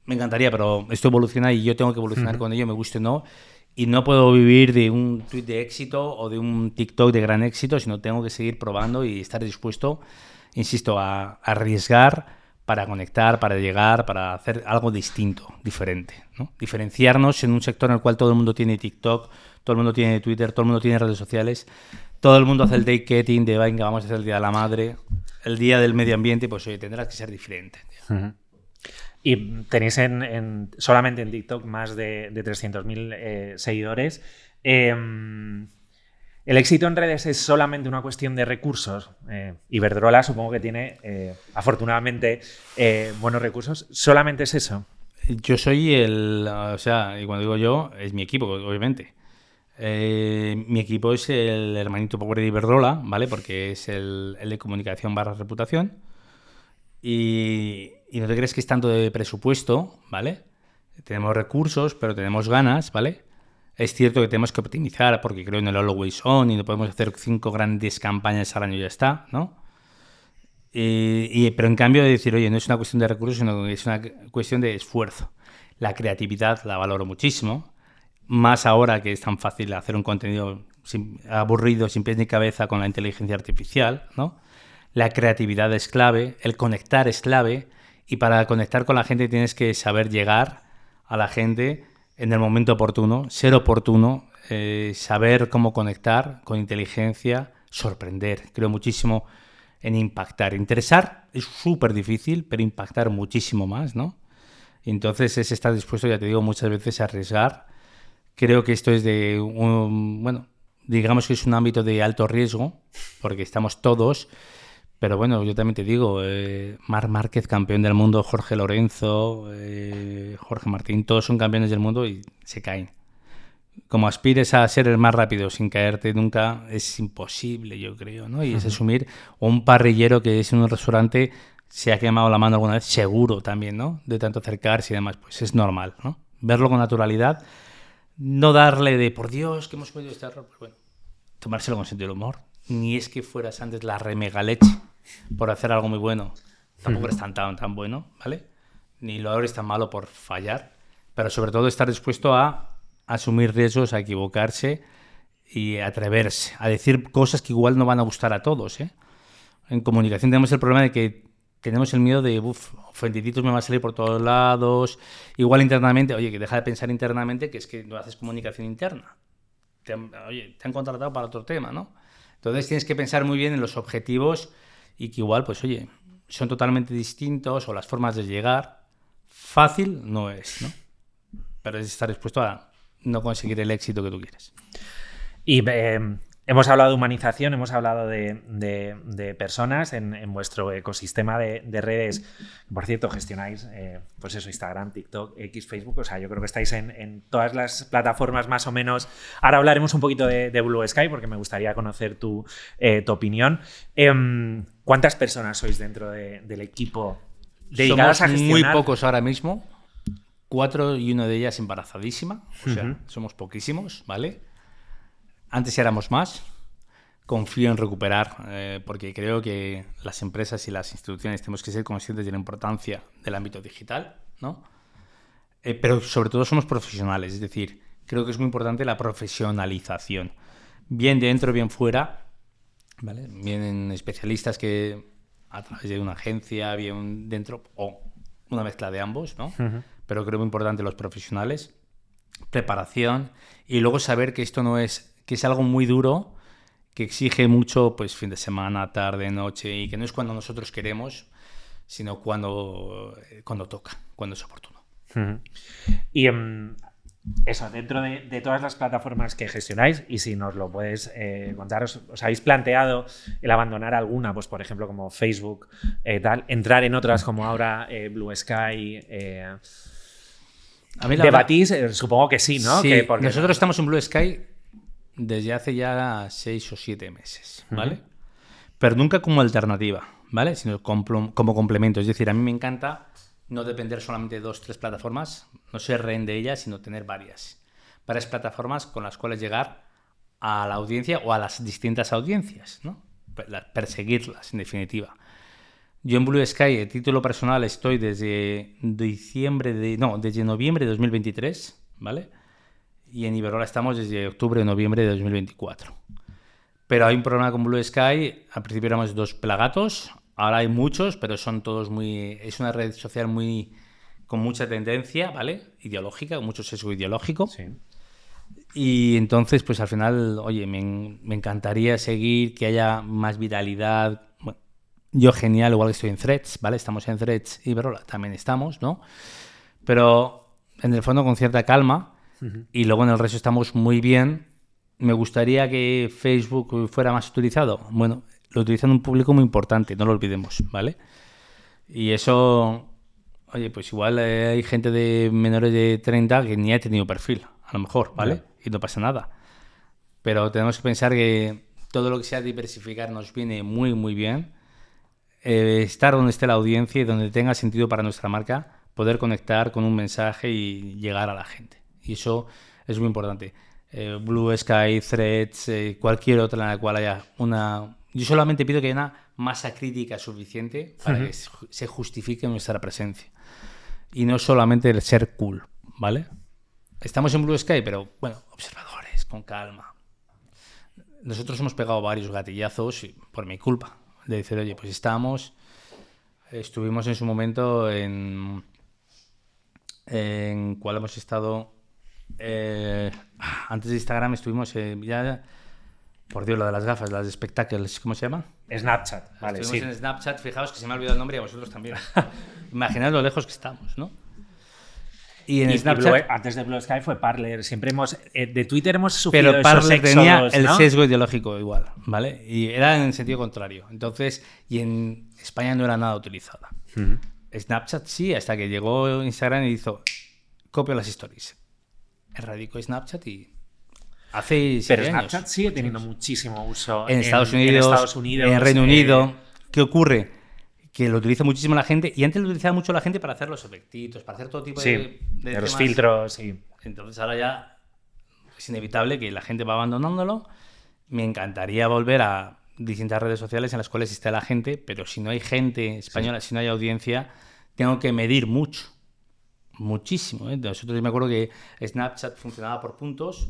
me encantaría, pero esto evoluciona y yo tengo que evolucionar con ello, me guste o no. Y no puedo vivir de un tweet de éxito o de un TikTok de gran éxito, sino tengo que seguir probando y estar dispuesto, insisto, a arriesgar para conectar, para llegar, para hacer algo distinto, diferente, ¿no? Diferenciarnos en un sector en el cual todo el mundo tiene TikTok, todo el mundo tiene Twitter, todo el mundo tiene redes sociales, todo el mundo hace el date-getting de, venga, vamos a hacer el Día de la Madre, el Día del Medio Ambiente, pues oye, tendrás que ser diferente. Uh-huh. Y tenéis solamente en TikTok más de 300.000 seguidores. ¿El éxito en redes es solamente una cuestión de recursos? Iberdrola supongo que tiene, afortunadamente, buenos recursos. ¿Solamente es eso? Yo soy o sea, y cuando digo yo, es mi equipo, obviamente. Mi equipo es el hermanito pobre de Iberdrola, ¿vale? Porque es el de comunicación / reputación. Y no te crees que es tanto de presupuesto, ¿vale? Tenemos recursos, pero tenemos ganas, ¿vale? Es cierto que tenemos que optimizar porque creo en el always on y no podemos hacer 5 grandes campañas al año y ya está, ¿no? Pero en cambio de decir, oye, no es una cuestión de recursos, sino que es una cuestión de esfuerzo. La creatividad la valoro muchísimo, más ahora que es tan fácil hacer un contenido aburrido, sin pies ni cabeza, con la inteligencia artificial, ¿no? La creatividad es clave, el conectar es clave, y para conectar con la gente tienes que saber llegar a la gente en el momento oportuno, ser oportuno, saber cómo conectar con inteligencia, sorprender. Creo muchísimo en impactar. Interesar es súper difícil, pero impactar muchísimo más, ¿no? Y entonces es estar dispuesto, ya te digo, muchas veces a arriesgar. Creo que esto es bueno, digamos que es un ámbito de alto riesgo, porque estamos todos. Pero bueno, yo también te digo, Marc Márquez, campeón del mundo, Jorge Lorenzo, Jorge Martín, todos son campeones del mundo y se caen. Como aspires a ser el más rápido sin caerte nunca, es imposible, yo creo, ¿no? Y es asumir, o un parrillero que es en un restaurante se ha quemado la mano alguna vez, seguro también, ¿no? De tanto acercarse y demás, pues es normal, ¿no? Verlo con naturalidad, no darle de, por Dios, que hemos cometido este error, pues bueno, tomárselo con sentido del humor. Ni es que fueras antes la remega leche por hacer algo muy bueno. Tampoco eres tan bueno, ¿vale? Ni lo eres tan malo por fallar. Pero sobre todo estar dispuesto a asumir riesgos, a equivocarse y a atreverse a decir cosas que igual no van a gustar a todos, ¿eh? En comunicación tenemos el problema de que tenemos el miedo de, ofendiditos me va a salir por todos lados. Igual internamente, oye, que deja de pensar internamente que es que no haces comunicación interna. Te han contratado para otro tema, ¿no? Entonces tienes que pensar muy bien en los objetivos y que igual, pues oye, son totalmente distintos o las formas de llegar. Fácil no es, ¿no? Pero es estar dispuesto a no conseguir el éxito que tú quieres. Y hemos hablado de humanización, hemos hablado de personas en vuestro ecosistema de redes. Por cierto, gestionáis pues eso, Instagram, TikTok, X, Facebook. O sea, yo creo que estáis en todas las plataformas más o menos. Ahora hablaremos un poquito de Blue Sky porque me gustaría conocer tu opinión. ¿Cuántas personas sois dentro del equipo dedicadas a gestionar? Muy pocos ahora mismo. 4 y una de ellas embarazadísima. O sea, somos poquísimos, ¿vale? Antes éramos más. Confío en recuperar, porque creo que las empresas y las instituciones tenemos que ser conscientes de la importancia del ámbito digital, ¿no? Pero sobre todo somos profesionales, es decir, creo que es muy importante la profesionalización. Bien dentro, bien fuera, ¿vale? Bien especialistas que a través de una agencia, bien dentro, o una mezcla de ambos, ¿no? Pero creo muy importante los profesionales, preparación y luego saber que esto no es... que es algo muy duro, que exige mucho pues fin de semana, tarde, noche, y que no es cuando nosotros queremos, sino cuando toca, cuando es oportuno. Y eso, dentro de todas las plataformas que gestionáis, y si nos lo puedes contar, ¿os habéis planteado el abandonar alguna? Pues por ejemplo como Facebook, entrar en otras como ahora Blue Sky... ¿Debatís? Supongo que sí, ¿no? Sí, Porque nosotros estamos en Blue Sky desde hace ya 6 o 7 meses, ¿vale? Pero nunca como alternativa, ¿vale? Sino como complemento. Es decir, a mí me encanta no depender solamente de 2 o 3 plataformas, no ser rehén de ellas, sino tener varias plataformas con las cuales llegar a la audiencia o a las distintas audiencias, ¿no? Perseguirlas, en definitiva. Yo en Blue Sky, a título personal, estoy desde noviembre de 2023, ¿vale? Y en Iberola estamos desde octubre o noviembre de 2024. Pero hay un problema con Blue Sky. Al principio éramos 2 pelagatos, ahora hay muchos, pero son todos es una red social con mucha tendencia, ¿vale? Ideológica, con mucho sesgo ideológico. Sí. Y entonces, pues al final, oye, me encantaría seguir, que haya más viralidad. Bueno, yo genial, igual que estoy en Threads, ¿vale? Estamos en Threads, Iberola también estamos, ¿no? Pero en el fondo con cierta calma. Y luego en el resto estamos muy bien. Me gustaría que Facebook fuera más utilizado. Bueno, lo utilizan un público muy importante, no lo olvidemos, ¿vale? Y eso, oye, pues igual hay gente de menores de 30 que ni ha tenido perfil, a lo mejor, ¿vale? Y no pasa nada. Pero tenemos que pensar que todo lo que sea diversificar nos viene muy, muy bien. Estar donde esté la audiencia y donde tenga sentido para nuestra marca, poder conectar con un mensaje y llegar a la gente. Y eso es muy importante. Blue Sky, Threads, cualquier otra en la cual haya una... Yo solamente pido que haya una masa crítica suficiente para que se justifique nuestra presencia. Y no solamente el ser cool, ¿vale? Estamos en Blue Sky, pero, bueno, observadores, con calma. Nosotros hemos pegado varios gatillazos por mi culpa. De decir, oye, pues estuvimos en su momento en cuál hemos estado... antes de Instagram estuvimos por Dios, lo de las gafas, las de Spectacles, ¿cómo se llama? Snapchat, vale, estuvimos en Snapchat, fijaos que se me ha olvidado el nombre y a vosotros también. Imaginad lo lejos que estamos, ¿no? Y en Snapchat... antes de Blue Sky fue Parler. Siempre de Twitter hemos sufrido pero esos Parler tenía éxodos, el ¿no? sesgo ideológico igual, ¿vale? Y era en el sentido contrario. Entonces, y en España no era nada utilizada. Snapchat sí, hasta que llegó Instagram y hizo copia las stories. Erradicó Snapchat y hace 7 Pero años. Snapchat sigue teniendo muchísimo uso en Estados Unidos, en Reino Unido. ¿Qué ocurre? Que lo utiliza muchísimo la gente, y antes lo utilizaba mucho la gente para hacer los efectitos, para hacer todo tipo de los temas. filtros, sí. Entonces ahora ya es inevitable que la gente va abandonándolo. Me encantaría volver a distintas redes sociales en las cuales esté la gente, pero si no hay gente española, si no hay audiencia, tengo que medir mucho. Muchísimo, ¿eh? Nosotros me acuerdo que Snapchat funcionaba por puntos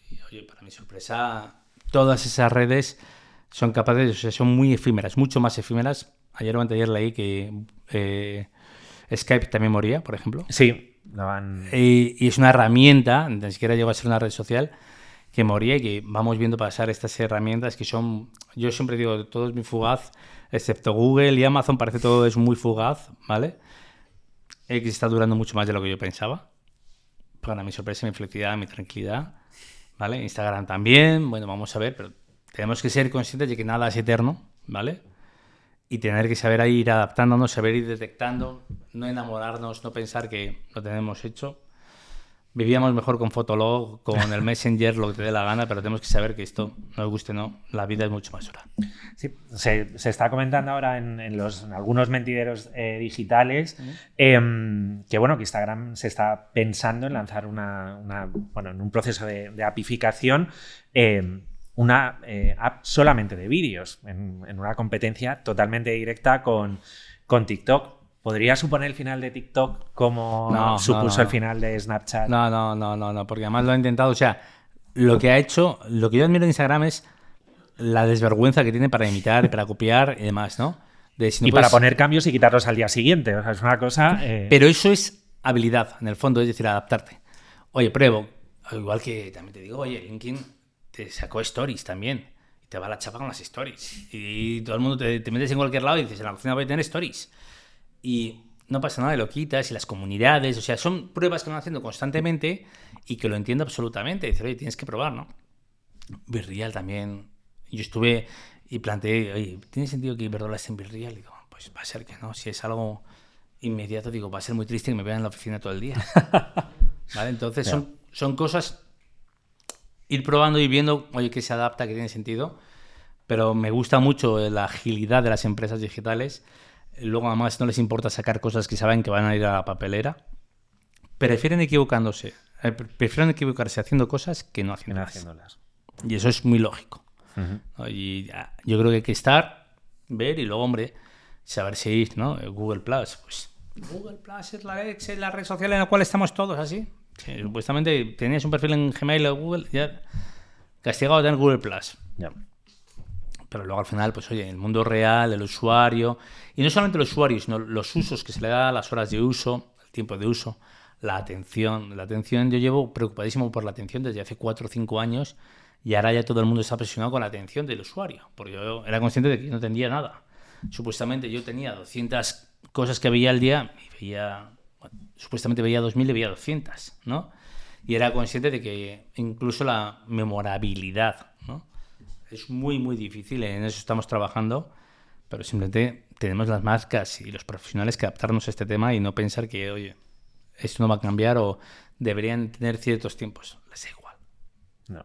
y, oye, para mi sorpresa, todas esas redes son capaces, o sea, son muy efímeras, mucho más efímeras ayer o anteayer leí que Skype también moría, por ejemplo. Sí, lo van... Y es una herramienta, ni siquiera llegó a ser una red social, que moría y que vamos viendo pasar estas herramientas que son, yo siempre digo, todo es muy fugaz, excepto Google y Amazon, parece todo es muy fugaz, ¿vale? X está durando mucho más de lo que yo pensaba. Para mi sorpresa, mi felicidad, mi tranquilidad, ¿vale? Instagram también, bueno, vamos a ver, pero tenemos que ser conscientes de que nada es eterno, ¿vale? Y tener que saber ahí ir adaptándonos, saber ir detectando, no enamorarnos, no pensar que lo tenemos hecho. Vivíamos mejor con Fotolog, con el Messenger, lo que te dé la gana, pero tenemos que saber que esto, nos guste o no, la vida es mucho más dura. Sí, se está comentando ahora en algunos mentideros digitales que, bueno, que Instagram se está pensando en lanzar en un proceso de apificación una app solamente de vídeos, en una competencia totalmente directa con TikTok. ¿Podría suponer el final de TikTok como supuso el final de Snapchat? No, porque además lo ha intentado. O sea, lo que ha hecho, lo que yo admiro de Instagram es la desvergüenza que tiene para imitar y para copiar y demás, ¿no? Para poner cambios y quitarlos al día siguiente. O sea, es una cosa... Pero eso es habilidad, en el fondo, es decir, adaptarte. Oye, pruebo. Igual que también te digo, oye, LinkedIn te sacó stories también. Y te va la chapa con las stories. Y todo el mundo te metes en cualquier lado y dices, en la cocina voy a tener stories. Y no pasa nada, lo quitas, y las comunidades, o sea, son pruebas que van haciendo constantemente y que lo entiendo absolutamente. Dices, oye, tienes que probar, ¿no? Virreal también. Yo estuve y planteé, oye, ¿tiene sentido que Iberdrola esté en Virreal? Digo, pues va a ser que no. Si es algo inmediato, digo, va a ser muy triste que me vean en la oficina todo el día. ¿Vale? Entonces son cosas, ir probando y viendo, oye, que se adapta, que tiene sentido. Pero me gusta mucho la agilidad de las empresas digitales. Luego, además, no les importa sacar cosas que saben que van a ir a la papelera. Prefieren equivocarse haciendo cosas que no haciéndolas. Y eso es muy lógico. Uh-huh. Y yo creo que hay que ver y luego, hombre, saber seguir, ¿no? Google Plus. Pues Google Plus es la red social en la cual estamos todos así. Sí, supuestamente tenías un perfil en Gmail o Google, ya castigado de tener Google Plus. Ya. Pero luego al final, pues oye, el mundo real, el usuario, y no solamente el usuario, sino los usos que se le da, las horas de uso, el tiempo de uso, la atención. La atención, yo llevo preocupadísimo por la atención desde hace 4 o 5 años y ahora ya todo el mundo está presionado con la atención del usuario, porque yo era consciente de que no entendía nada. Supuestamente yo tenía 200 cosas que veía al día y supuestamente veía 2000 y veía 200, ¿no? Y era consciente de que incluso la memorabilidad, ¿no? Es muy, muy difícil, en eso estamos trabajando, pero simplemente tenemos las marcas y los profesionales que adaptarnos a este tema y no pensar que, oye, esto no va a cambiar o deberían tener ciertos tiempos. Les da igual. No.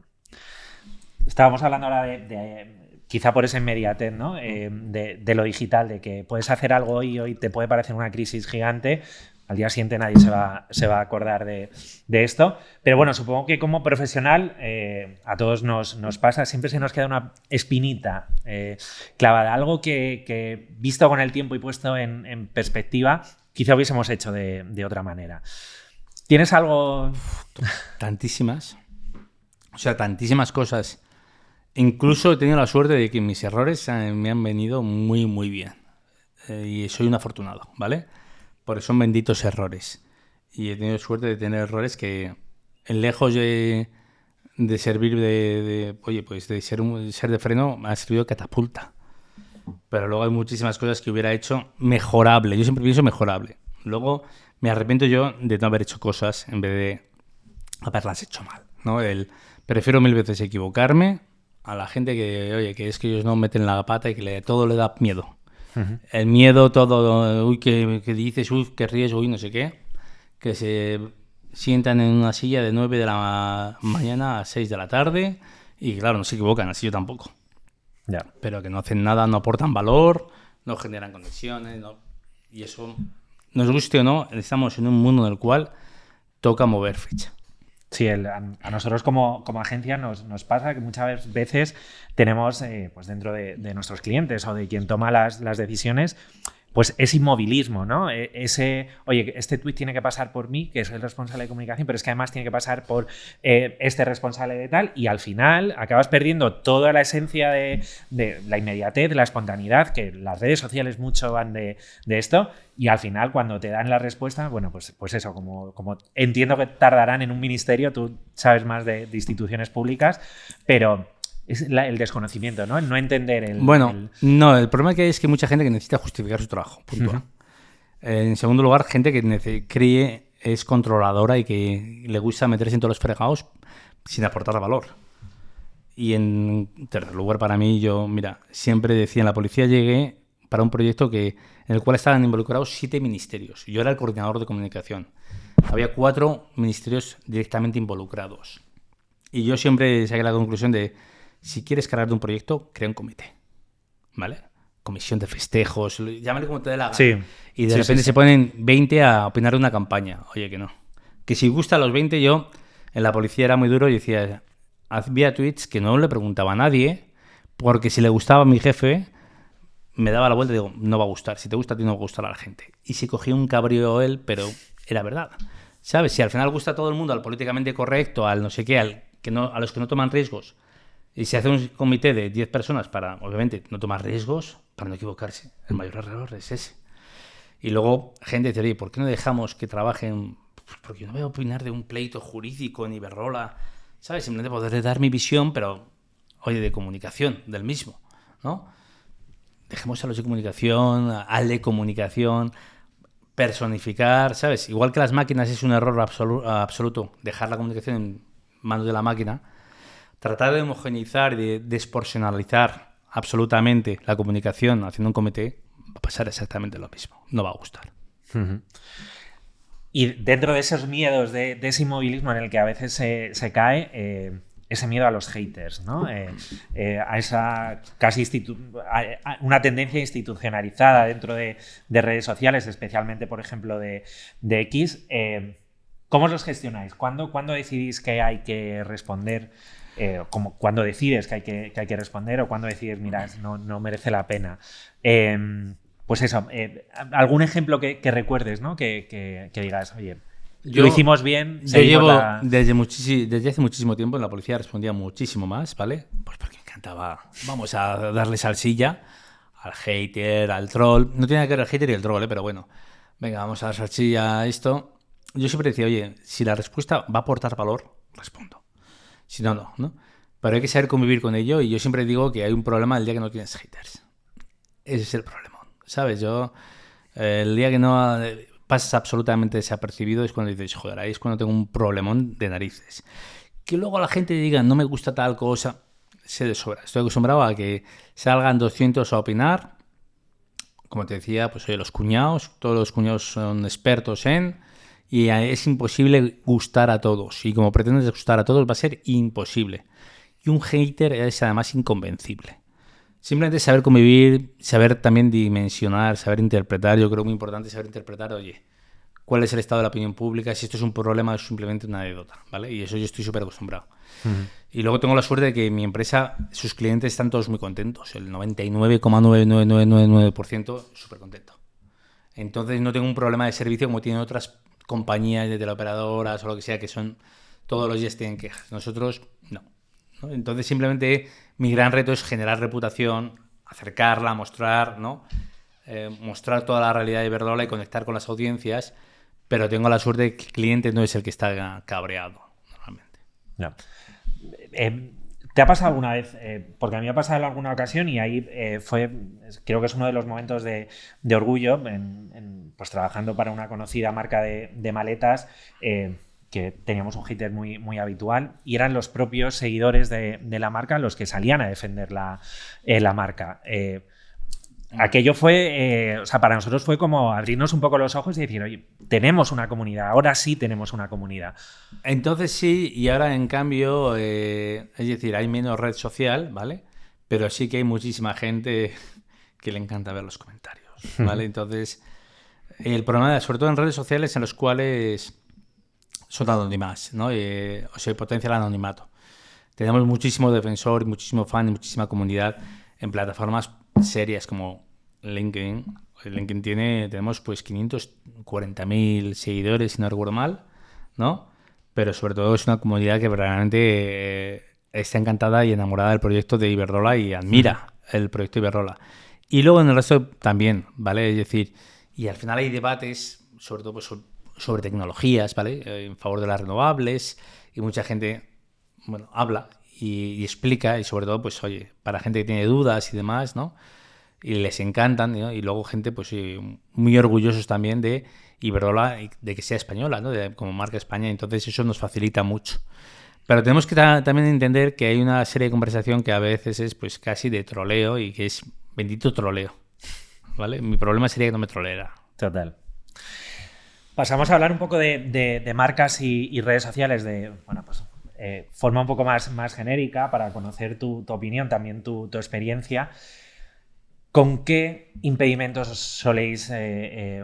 Estábamos hablando ahora de quizá por esa inmediatez, ¿no? De lo digital, de que puedes hacer algo hoy te puede parecer una crisis gigante. Al día siguiente nadie se va a acordar de esto. Pero bueno, supongo que como profesional a todos nos pasa, siempre se nos queda una espinita clavada. Algo que visto con el tiempo y puesto en perspectiva, quizá hubiésemos hecho de otra manera. ¿Tienes algo? Tantísimas. O sea, tantísimas cosas. Incluso he tenido la suerte de que mis errores me han venido muy, muy bien. Y soy un afortunado, ¿vale? Porque son benditos errores. Y he tenido suerte de tener errores que, lejos de servir oye, pues de ser de freno, me ha servido de catapulta. Pero luego hay muchísimas cosas que hubiera hecho mejorable. Yo siempre pienso mejorable. Luego me arrepiento yo de no haber hecho cosas en vez de haberlas hecho mal, ¿no? Prefiero 1000 veces equivocarme a la gente que, oye, que es que ellos no meten la pata y que todo le da miedo. Uh-huh. El miedo, todo, uy, que dices, uy, qué riesgo, uy, no sé qué, que se sientan en una silla de 9 de la mañana a 6 de la tarde y claro, no se equivocan, así yo tampoco. Yeah. Pero que no hacen nada, no aportan valor, no generan conexiones, no. Y eso, nos guste o no, estamos en un mundo en el cual toca mover ficha. Sí, a nosotros como agencia nos pasa que muchas veces tenemos pues dentro de nuestros clientes o de quien toma las decisiones pues es inmovilismo, ¿no? Oye, este tuit tiene que pasar por mí, que soy el responsable de comunicación, pero es que además tiene que pasar por este responsable de tal, y al final acabas perdiendo toda la esencia de la inmediatez, de la espontaneidad, que las redes sociales mucho van de esto, y al final cuando te dan la respuesta, bueno, pues eso, como entiendo que tardarán en un ministerio, tú sabes más de instituciones públicas, pero... Es el desconocimiento, ¿no? El no entender el... No, el problema que hay es que hay mucha gente que necesita justificar su trabajo, punto. En segundo lugar, gente que cree es controladora y que le gusta meterse en todos los fregados sin aportar valor. Y en tercer lugar, para mí, siempre decía, en la policía llegué para un proyecto en el cual estaban involucrados 7 ministerios. Yo era el coordinador de comunicación. Había 4 ministerios directamente involucrados. Y yo siempre saqué la conclusión de... Si quieres cargar de un proyecto, crea un comité, ¿vale? Comisión de festejos, llámale como te dé la gana. Sí. Y de repente se ponen 20 a opinar de una campaña. Oye, que no. Que si gusta a los 20, yo en la policía era muy duro y decía, había tweets que no le preguntaba a nadie, porque si le gustaba a mi jefe, me daba la vuelta y digo, no va a gustar. Si te gusta a ti, no va a gustar a la gente. Y si cogía un cabrío él, pero era verdad. ¿Sabes? Si al final gusta a todo el mundo, al políticamente correcto, al no sé qué, a los que no toman riesgos, y se hace un comité de 10 personas para, obviamente, no tomar riesgos, para no equivocarse. El mayor error es ese. Y luego, gente dice, oye, ¿por qué no dejamos que trabajen? Pues porque yo no voy a opinar de un pleito jurídico ni Iberdrola, ¿sabes? Simplemente poderle dar mi visión, pero, oye, de comunicación, del mismo, ¿no? Dejemos a los de comunicación, al de comunicación, personificar, ¿sabes? Igual que las máquinas es un error absoluto dejar la comunicación en manos de la máquina. Tratar de homogeneizar y de despersonalizar absolutamente la comunicación haciendo un comité va a pasar exactamente lo mismo. No va a gustar. Y dentro de esos miedos, de ese inmovilismo en el que a veces se cae, ese miedo a los haters, ¿no? A esa a una tendencia institucionalizada dentro de redes sociales, especialmente, por ejemplo, de X. ¿Cómo los gestionáis? ¿Cuándo decidís que hay que responder? Como cuando decides que hay que responder o cuando decides, mira, no merece la pena. Pues eso, algún ejemplo que recuerdes, ¿no? Que digas, oye, lo hicimos bien. Yo llevo desde hace muchísimo tiempo en la policía respondía muchísimo más, ¿vale? Pues porque me encantaba, vamos a darle salsilla al hater, al troll. No tiene nada que ver el hater y el troll, pero bueno, venga, vamos a dar salsilla a esto. Yo siempre decía, oye, si la respuesta va a aportar valor, respondo. Si no, no. Pero hay que saber convivir con ello y yo siempre digo que hay un problema el día que no tienes haters. Ese es el problema, ¿sabes? El día que no pasas absolutamente desapercibido es cuando dices, joder, ahí es cuando tengo un problemón de narices. Que luego la gente diga, no me gusta tal cosa, sé de sobra. Estoy acostumbrado a que salgan 200 a opinar. Como te decía, pues oye, los cuñados, todos los cuñados son expertos y es imposible gustar a todos. Y como pretendes gustar a todos va a ser imposible. Y un hater es además inconvencible. Simplemente saber convivir, saber también dimensionar, saber interpretar. Yo creo muy importante saber interpretar, oye, cuál es el estado de la opinión pública, si esto es un problema o es simplemente una anécdota, ¿vale? Y eso yo estoy súper acostumbrado. Y luego tengo la suerte de que mi empresa, sus clientes están todos muy contentos. El 99,99999% súper contento. Entonces no tengo un problema de servicio como tienen otras compañías de teleoperadoras o lo que sea, que son todos los días tienen quejas. Nosotros no. Entonces simplemente mi gran reto es generar reputación, acercarla, mostrar, ¿no? Mostrar toda la realidad de Iberdrola y conectar con las audiencias, pero tengo la suerte de que el cliente no es el que está cabreado normalmente. No. ¿Te ha pasado alguna vez? Porque a mí me ha pasado en alguna ocasión y ahí creo que es uno de los momentos de orgullo, pues trabajando para una conocida marca de maletas, que teníamos un hater muy, muy habitual y eran los propios seguidores de la marca los que salían a defender la marca. Aquello fue, para nosotros fue como abrirnos un poco los ojos y decir, oye, tenemos una comunidad, ahora sí tenemos una comunidad. Entonces sí, y ahora en cambio, es decir, hay menos red social, ¿vale? Pero sí que hay muchísima gente que le encanta ver los comentarios, ¿vale? Entonces, el problema, sobre todo en redes sociales en los cuales son anónimas, ¿no? O sea, potencia el anonimato. Tenemos muchísimo defensor, muchísimo fan y muchísima comunidad en plataformas serias como LinkedIn, LinkedIn tenemos pues 540.000 seguidores, si no recuerdo mal, ¿no? Pero sobre todo es una comunidad que verdaderamente está encantada y enamorada del proyecto de Iberdrola y admira el proyecto Iberdrola. Y luego en el resto también, ¿vale? Es decir, y al final hay debates, sobre todo pues, sobre tecnologías, ¿vale? En favor de las renovables, y mucha gente, bueno, habla y explica, y sobre todo, pues oye, para gente que tiene dudas y demás, ¿no? Y les encantan, ¿no? Y luego gente, pues muy orgullosos también de Iberdrola, de que sea española, ¿no? Como marca España, entonces eso nos facilita mucho. Pero tenemos que también entender que hay una serie de conversación que a veces es pues casi de troleo y que es bendito troleo, ¿vale? Mi problema sería que no me troleara. Total. Pasamos a hablar un poco de marcas y redes sociales, bueno, pues forma un poco más genérica para conocer tu opinión, también tu experiencia. ¿Con qué impedimentos soléis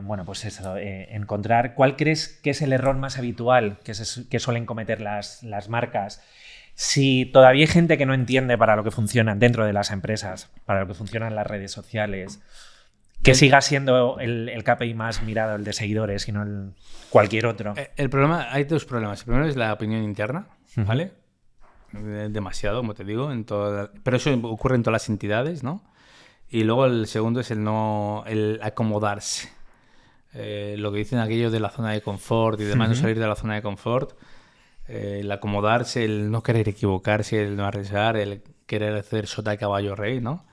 bueno, pues eso, encontrar? ¿Cuál crees que es el error más habitual que suelen cometer las marcas? Si todavía hay gente que no entiende para lo que funcionan dentro de las empresas, para lo que funcionan las redes sociales, que siga siendo el KPI más mirado, el de seguidores, y no cualquier otro. El problema, hay dos problemas. El primero es la opinión interna, ¿vale? Demasiado, como te digo, pero eso ocurre en todas las entidades, ¿no? Y luego el segundo es el acomodarse. Lo que dicen aquello de la zona de confort y demás, no salir de la zona de confort. El acomodarse, el no querer equivocarse, el no arriesgar, el querer hacer sota de caballo rey, ¿no?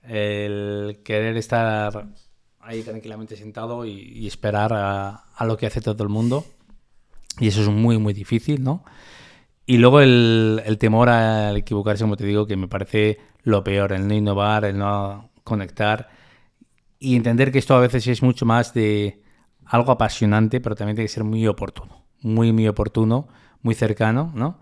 El querer estar ahí tranquilamente sentado y esperar a lo que hace todo el mundo. Y eso es muy, muy difícil, ¿no? Y luego el temor al equivocarse, como te digo, que me parece lo peor, el no innovar, el no conectar y entender que esto a veces es mucho más de algo apasionante, pero también tiene que ser muy oportuno, muy oportuno, muy cercano, ¿no?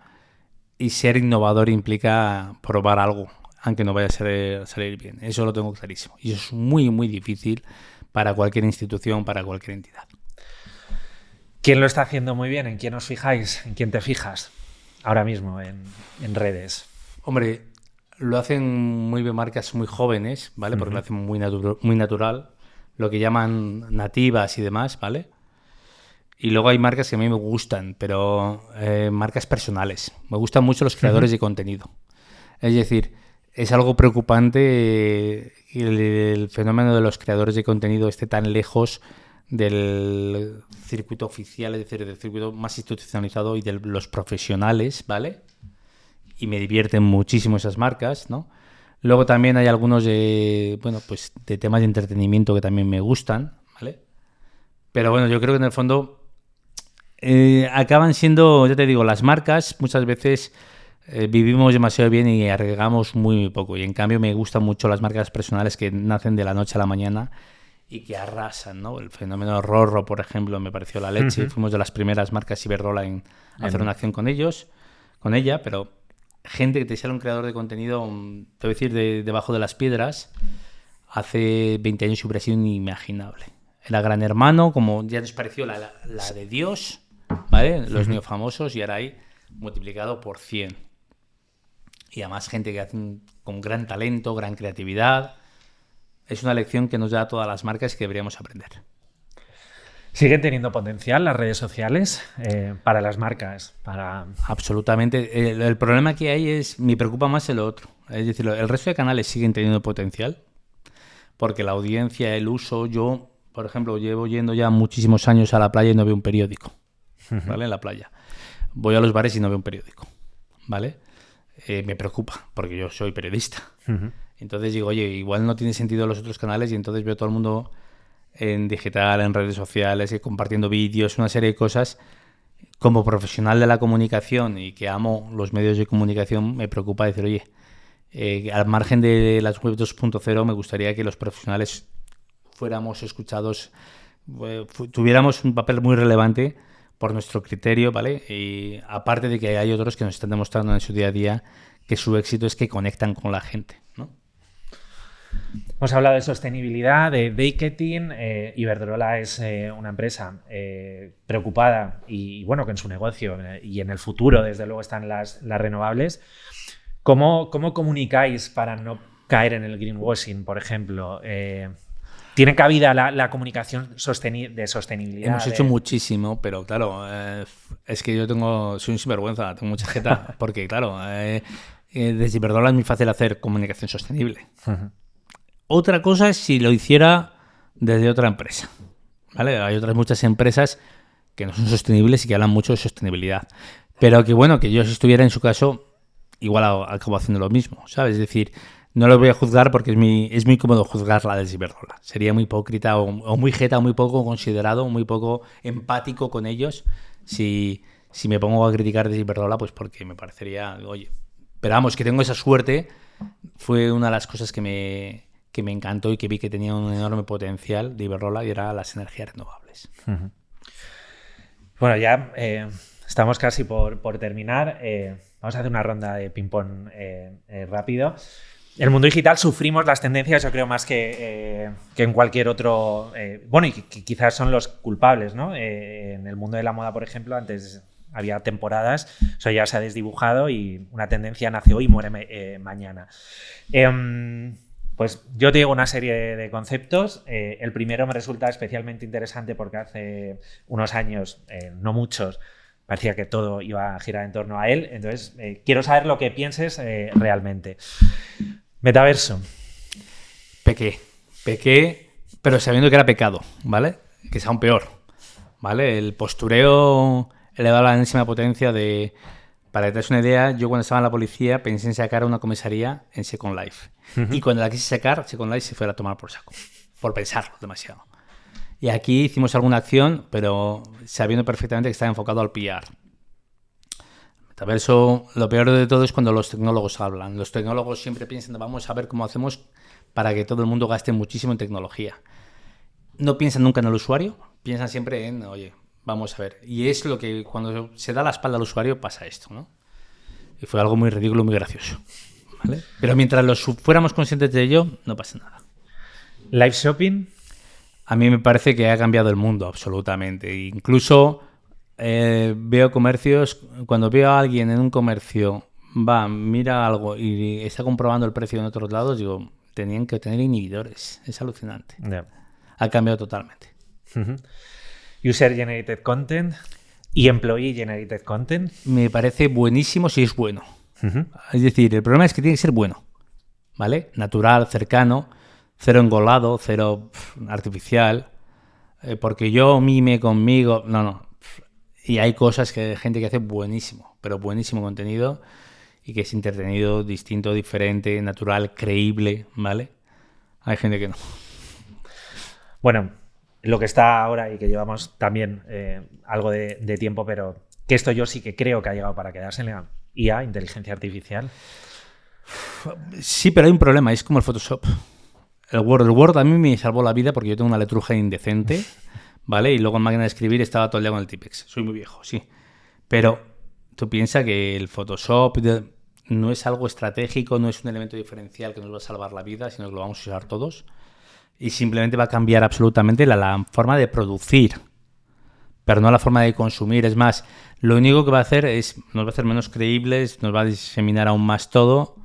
Y ser innovador implica probar algo, aunque no vaya a salir bien. Eso lo tengo clarísimo. Y eso es muy, muy difícil para cualquier institución, para cualquier entidad. ¿Quién lo está haciendo muy bien? ¿En quién os fijáis? ¿En quién te fijas ahora mismo en redes? Hombre, lo hacen muy bien marcas muy jóvenes, ¿vale? Porque lo hacen muy natural, lo que llaman nativas y demás, ¿vale? Y luego hay marcas que a mí me gustan, pero marcas personales. Me gustan mucho los creadores de contenido. Es decir, es algo preocupante que el fenómeno de los creadores de contenido esté tan lejos del circuito oficial, es decir, del circuito más institucionalizado y de los profesionales, ¿vale? Y me divierten muchísimo esas marcas, ¿no? Luego también hay algunos de temas de entretenimiento que también me gustan, ¿vale? Pero bueno, yo creo que en el fondo acaban siendo, ya te digo, las marcas muchas veces vivimos demasiado bien y arriesgamos muy poco. Y en cambio me gustan mucho las marcas personales que nacen de la noche a la mañana y que arrasan, ¿no? El fenómeno Rorro, por ejemplo, me pareció la leche. Fuimos de las primeras marcas Iberdrola en hacer una acción con ella, pero gente que te sale un creador de contenido, te voy a decir, debajo de las piedras, hace 20 años hubiera sido inimaginable. Era Gran Hermano, como ya nos pareció la de Dios, ¿vale? Los neofamosos, y ahora hay multiplicado por 100. Y además gente que hacen con gran talento, gran creatividad. Es una lección que nos da a todas las marcas que deberíamos aprender. ¿Siguen teniendo potencial las redes sociales para las marcas? Absolutamente. El problema que hay me preocupa más el otro. Es decir, el resto de canales siguen teniendo potencial porque la audiencia, el uso... Yo, por ejemplo, llevo yendo ya muchísimos años a la playa y no veo un periódico, ¿vale? En la playa. Voy a los bares y no veo un periódico, ¿vale? Me preocupa porque yo soy periodista. Entonces digo, oye, igual no tiene sentido los otros canales, y entonces veo todo el mundo en digital, en redes sociales, compartiendo vídeos, una serie de cosas. Como profesional de la comunicación y que amo los medios de comunicación, me preocupa decir, oye, al margen de las web 2.0, me gustaría que los profesionales fuéramos escuchados, tuviéramos un papel muy relevante por nuestro criterio, ¿vale? Y aparte de que hay otros que nos están demostrando en su día a día que su éxito es que conectan con la gente, ¿no? Hemos hablado de sostenibilidad, de ticketing. Iberdrola es una empresa preocupada y bueno, que en su negocio y en el futuro, desde luego, están las renovables. ¿Cómo comunicáis para no caer en el greenwashing, por ejemplo? ¿Tiene cabida la comunicación de sostenibilidad? Hemos hecho muchísimo, pero claro, es que soy un sinvergüenza, tengo mucha jeta, porque claro, desde Iberdrola es muy fácil hacer comunicación sostenible. Otra cosa es si lo hiciera desde otra empresa, ¿vale? Hay otras muchas empresas que no son sostenibles y que hablan mucho de sostenibilidad. Pero que bueno, que yo si estuviera en su caso, igual acabo haciendo lo mismo, ¿sabes? Es decir, no lo voy a juzgar porque es muy cómodo juzgarla desde Iberdrola. Sería muy hipócrita o muy jeta, muy poco considerado, muy poco empático con ellos si me pongo a criticar desde Iberdrola, pues porque me parecería, oye, pero vamos, que tengo esa suerte, fue una de las cosas que me encantó y que vi que tenía un enorme potencial de Iberdrola y era las energías renovables. Bueno, ya estamos casi por terminar. Vamos a hacer una ronda de ping-pong rápido. En el mundo digital sufrimos las tendencias, yo creo, más que en cualquier otro... bueno, y que quizás son los culpables, ¿no? En el mundo de la moda, por ejemplo, antes había temporadas, eso ya se ha desdibujado y una tendencia nace hoy y muere mañana. Pues yo te digo una serie de conceptos. El primero me resulta especialmente interesante porque hace unos años, no muchos, parecía que todo iba a girar en torno a él. Entonces, quiero saber lo que pienses realmente. Metaverso. Pequé, pero sabiendo que era pecado, ¿vale? Que es aún peor, ¿vale? El postureo elevado a la enésima potencia de... Para que te des una idea, yo cuando estaba en la policía pensé en sacar una comisaría en Second Life. Y cuando la quise sacar, Second Life se fue a tomar por saco. Por pensarlo demasiado. Y aquí hicimos alguna acción, pero sabiendo perfectamente que estaba enfocado al PR. Metaverso, lo peor de todo es cuando los tecnólogos hablan. Los tecnólogos siempre piensan, vamos a ver cómo hacemos para que todo el mundo gaste muchísimo en tecnología. No piensan nunca en el usuario, piensan siempre en, oye, vamos a ver. Y es lo que cuando se da la espalda al usuario pasa esto, ¿no? Y fue algo muy ridículo, muy gracioso, ¿vale? Pero mientras fuéramos conscientes de ello, no pasa nada. Live shopping. A mí me parece que ha cambiado el mundo absolutamente. Incluso veo comercios, cuando veo a alguien en un comercio, mira algo y está comprobando el precio en otros lados, digo, tenían que tener inhibidores. Es alucinante. Yeah. Ha cambiado totalmente. User-generated content y employee-generated content. Me parece buenísimo si es bueno. Es decir, el problema es que tiene que ser bueno, ¿vale? Natural, cercano, cero engolado, cero artificial, porque yo mime conmigo, no. Y hay cosas que hay gente que hace buenísimo, pero buenísimo contenido y que es entretenido, distinto, diferente, natural, creíble, ¿vale? Hay gente que no. Bueno, lo que está ahora y que llevamos también algo de tiempo, pero que esto yo sí que creo que ha llegado para quedarse en la IA, inteligencia artificial. Sí, pero hay un problema, es como el Photoshop. El Word a mí me salvó la vida porque yo tengo una letruja indecente, ¿vale? Y luego en máquina de escribir estaba todo el día con el Tipex. Soy muy viejo, sí. Pero tú piensas que el Photoshop no es algo estratégico, no es un elemento diferencial que nos va a salvar la vida, sino que lo vamos a usar todos. Y simplemente va a cambiar absolutamente la forma de producir, pero no la forma de consumir. Es más, lo único que va a hacer es nos va a hacer menos creíbles, nos va a diseminar aún más todo.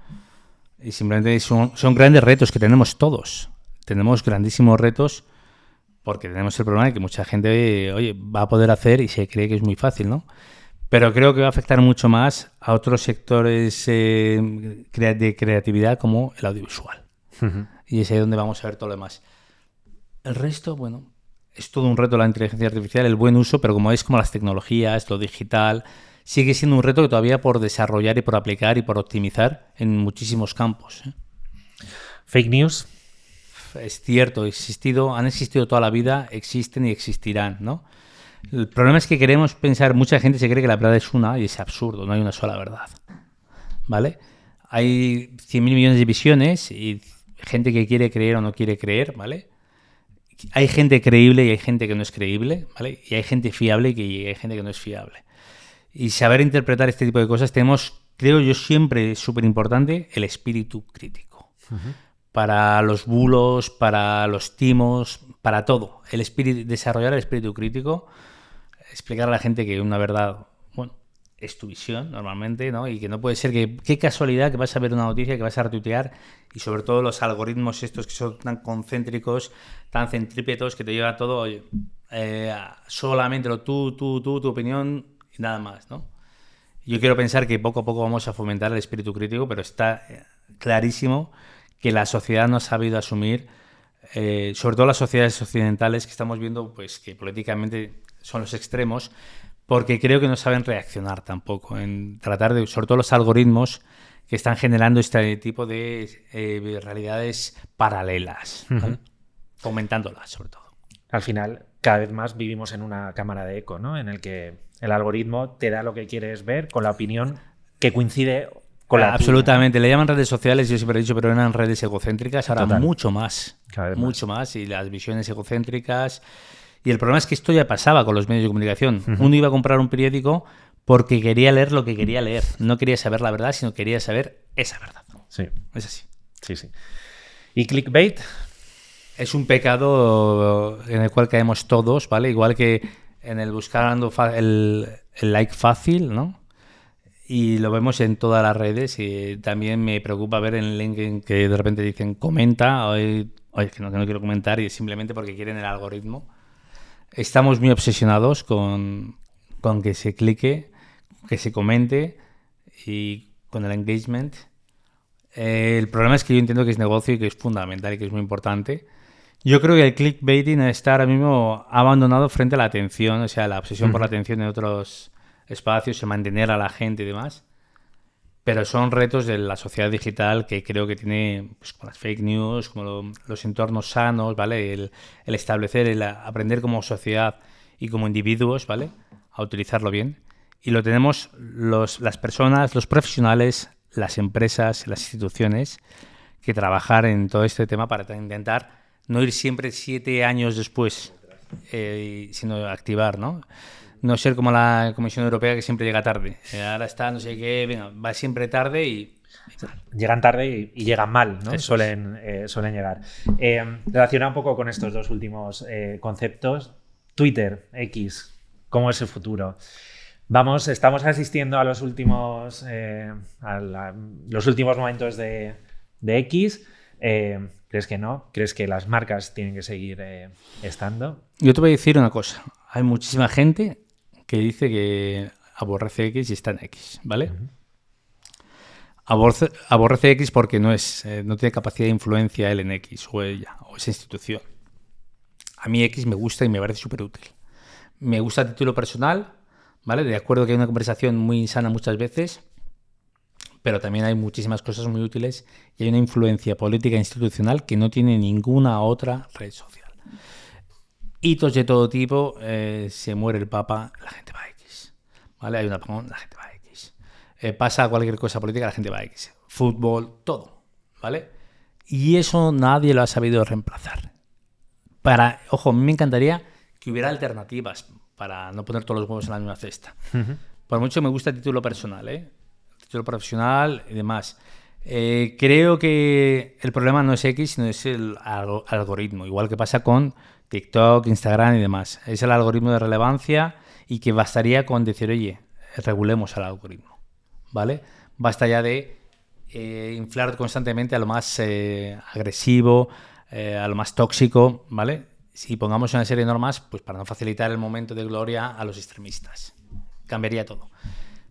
Y simplemente son grandes retos que tenemos todos. Tenemos grandísimos retos porque tenemos el problema de que mucha gente, oye, va a poder hacer y se cree que es muy fácil, ¿no? Pero creo que va a afectar mucho más a otros sectores de creatividad como el audiovisual. Y es ahí donde vamos a ver todo lo demás. El resto, bueno, es todo un reto la inteligencia artificial, el buen uso, pero como es como las tecnologías, lo digital, sigue siendo un reto que todavía por desarrollar y por aplicar y por optimizar en muchísimos campos. Fake news. Es cierto, han existido toda la vida, existen y existirán, ¿no? El problema es que queremos pensar, mucha gente se cree que la verdad es una y es absurdo, no hay una sola verdad, ¿vale? Hay 100.000 millones de visiones y gente que quiere creer o no quiere creer, ¿vale? Hay gente creíble y hay gente que no es creíble, ¿vale? Y hay gente fiable y hay gente que no es fiable. Y saber interpretar este tipo de cosas tenemos, creo yo, siempre súper importante el espíritu crítico. Para los bulos, para los timos, para todo. Desarrollar el espíritu crítico, explicar a la gente que una verdad, bueno, es tu visión normalmente, ¿no? Y que no puede ser que, qué casualidad que vas a ver una noticia, que vas a retuitear, y sobre todo los algoritmos estos que son tan concéntricos, tan centrípetos, que te lleva todo, oye, solamente tu opinión y nada más, ¿no? Yo quiero pensar que poco a poco vamos a fomentar el espíritu crítico, pero está clarísimo que la sociedad no ha sabido asumir, sobre todo las sociedades occidentales que estamos viendo, pues que políticamente son los extremos, porque creo que no saben reaccionar tampoco, en tratar de, sobre todo los algoritmos que están generando este tipo de realidades paralelas, ¿vale? Fomentándolas sobre todo. Al final, cada vez más vivimos en una cámara de eco, ¿no? En el que el algoritmo te da lo que quieres ver con la opinión que coincide con la absolutamente. Tuya. Le llaman redes sociales, yo siempre he dicho, pero eran redes egocéntricas, ahora Total. mucho más. Cada vez mucho más. Y las visiones egocéntricas. Y el problema es que esto ya pasaba con los medios de comunicación. Uno iba a comprar un periódico porque quería leer lo que quería leer. No quería saber la verdad, sino quería saber esa verdad. Sí. Es así. Sí, sí. ¿Y clickbait? Es un pecado en el cual caemos todos, ¿vale? Igual que en el buscar el like fácil, ¿no? Y lo vemos en todas las redes y también me preocupa ver en el link que de repente dicen comenta, oye, que no quiero comentar y es simplemente porque quieren el algoritmo. Estamos muy obsesionados con que se clique, que se comente y con el engagement. El problema es que yo entiendo que es negocio y que es fundamental y que es muy importante. Yo creo que el clickbaiting está ahora mismo abandonado frente a la atención, o sea, la obsesión por la atención en otros espacios, el mantener a la gente y demás. Pero son retos de la sociedad digital que creo que tiene, pues, con las fake news, como los entornos sanos, ¿vale? El establecer, el aprender como sociedad y como individuos, ¿vale? A utilizarlo bien. Y lo tenemos las personas, los profesionales, las empresas, las instituciones, que trabajar en todo este tema para intentar no ir siempre 7 años después, sino activar, ¿no? No ser como la Comisión Europea que siempre llega tarde. Ahora está no sé qué, venga, va siempre tarde y... Llegan tarde y llegan mal, ¿no? Suelen llegar. Relacionado un poco con estos dos últimos conceptos, Twitter, X, ¿cómo es el futuro? Estamos asistiendo a los últimos momentos de X. ¿Crees que no? ¿Crees que las marcas tienen que seguir estando? Yo te voy a decir una cosa. Hay muchísima gente que dice que aborrece X y está en X, ¿vale? Aborrece X porque no tiene capacidad de influencia él en X o ella o esa institución. A mí X me gusta y me parece súper útil. Me gusta a título personal, ¿vale? De acuerdo que hay una conversación muy sana muchas veces, pero también hay muchísimas cosas muy útiles y hay una influencia política e institucional que no tiene ninguna otra red social. Hitos de todo tipo, se muere el Papa, la gente va a X. ¿Vale? Hay un apagón, la gente va a X. Pasa cualquier cosa política, la gente va a X. Fútbol, todo. ¿Vale? Y eso nadie lo ha sabido reemplazar. Ojo, a mí me encantaría que hubiera alternativas para no poner todos los huevos en la misma cesta. Por mucho me gusta el título personal, título profesional y demás. Creo que el problema no es X, sino es el algoritmo. Igual que pasa con TikTok, Instagram y demás. Es el algoritmo de relevancia y que bastaría con decir, oye, regulemos al algoritmo, ¿vale? Basta ya de inflar constantemente a lo más agresivo, a lo más tóxico, ¿vale? Si pongamos una serie de normas, pues para no facilitar el momento de gloria a los extremistas. Cambiaría todo.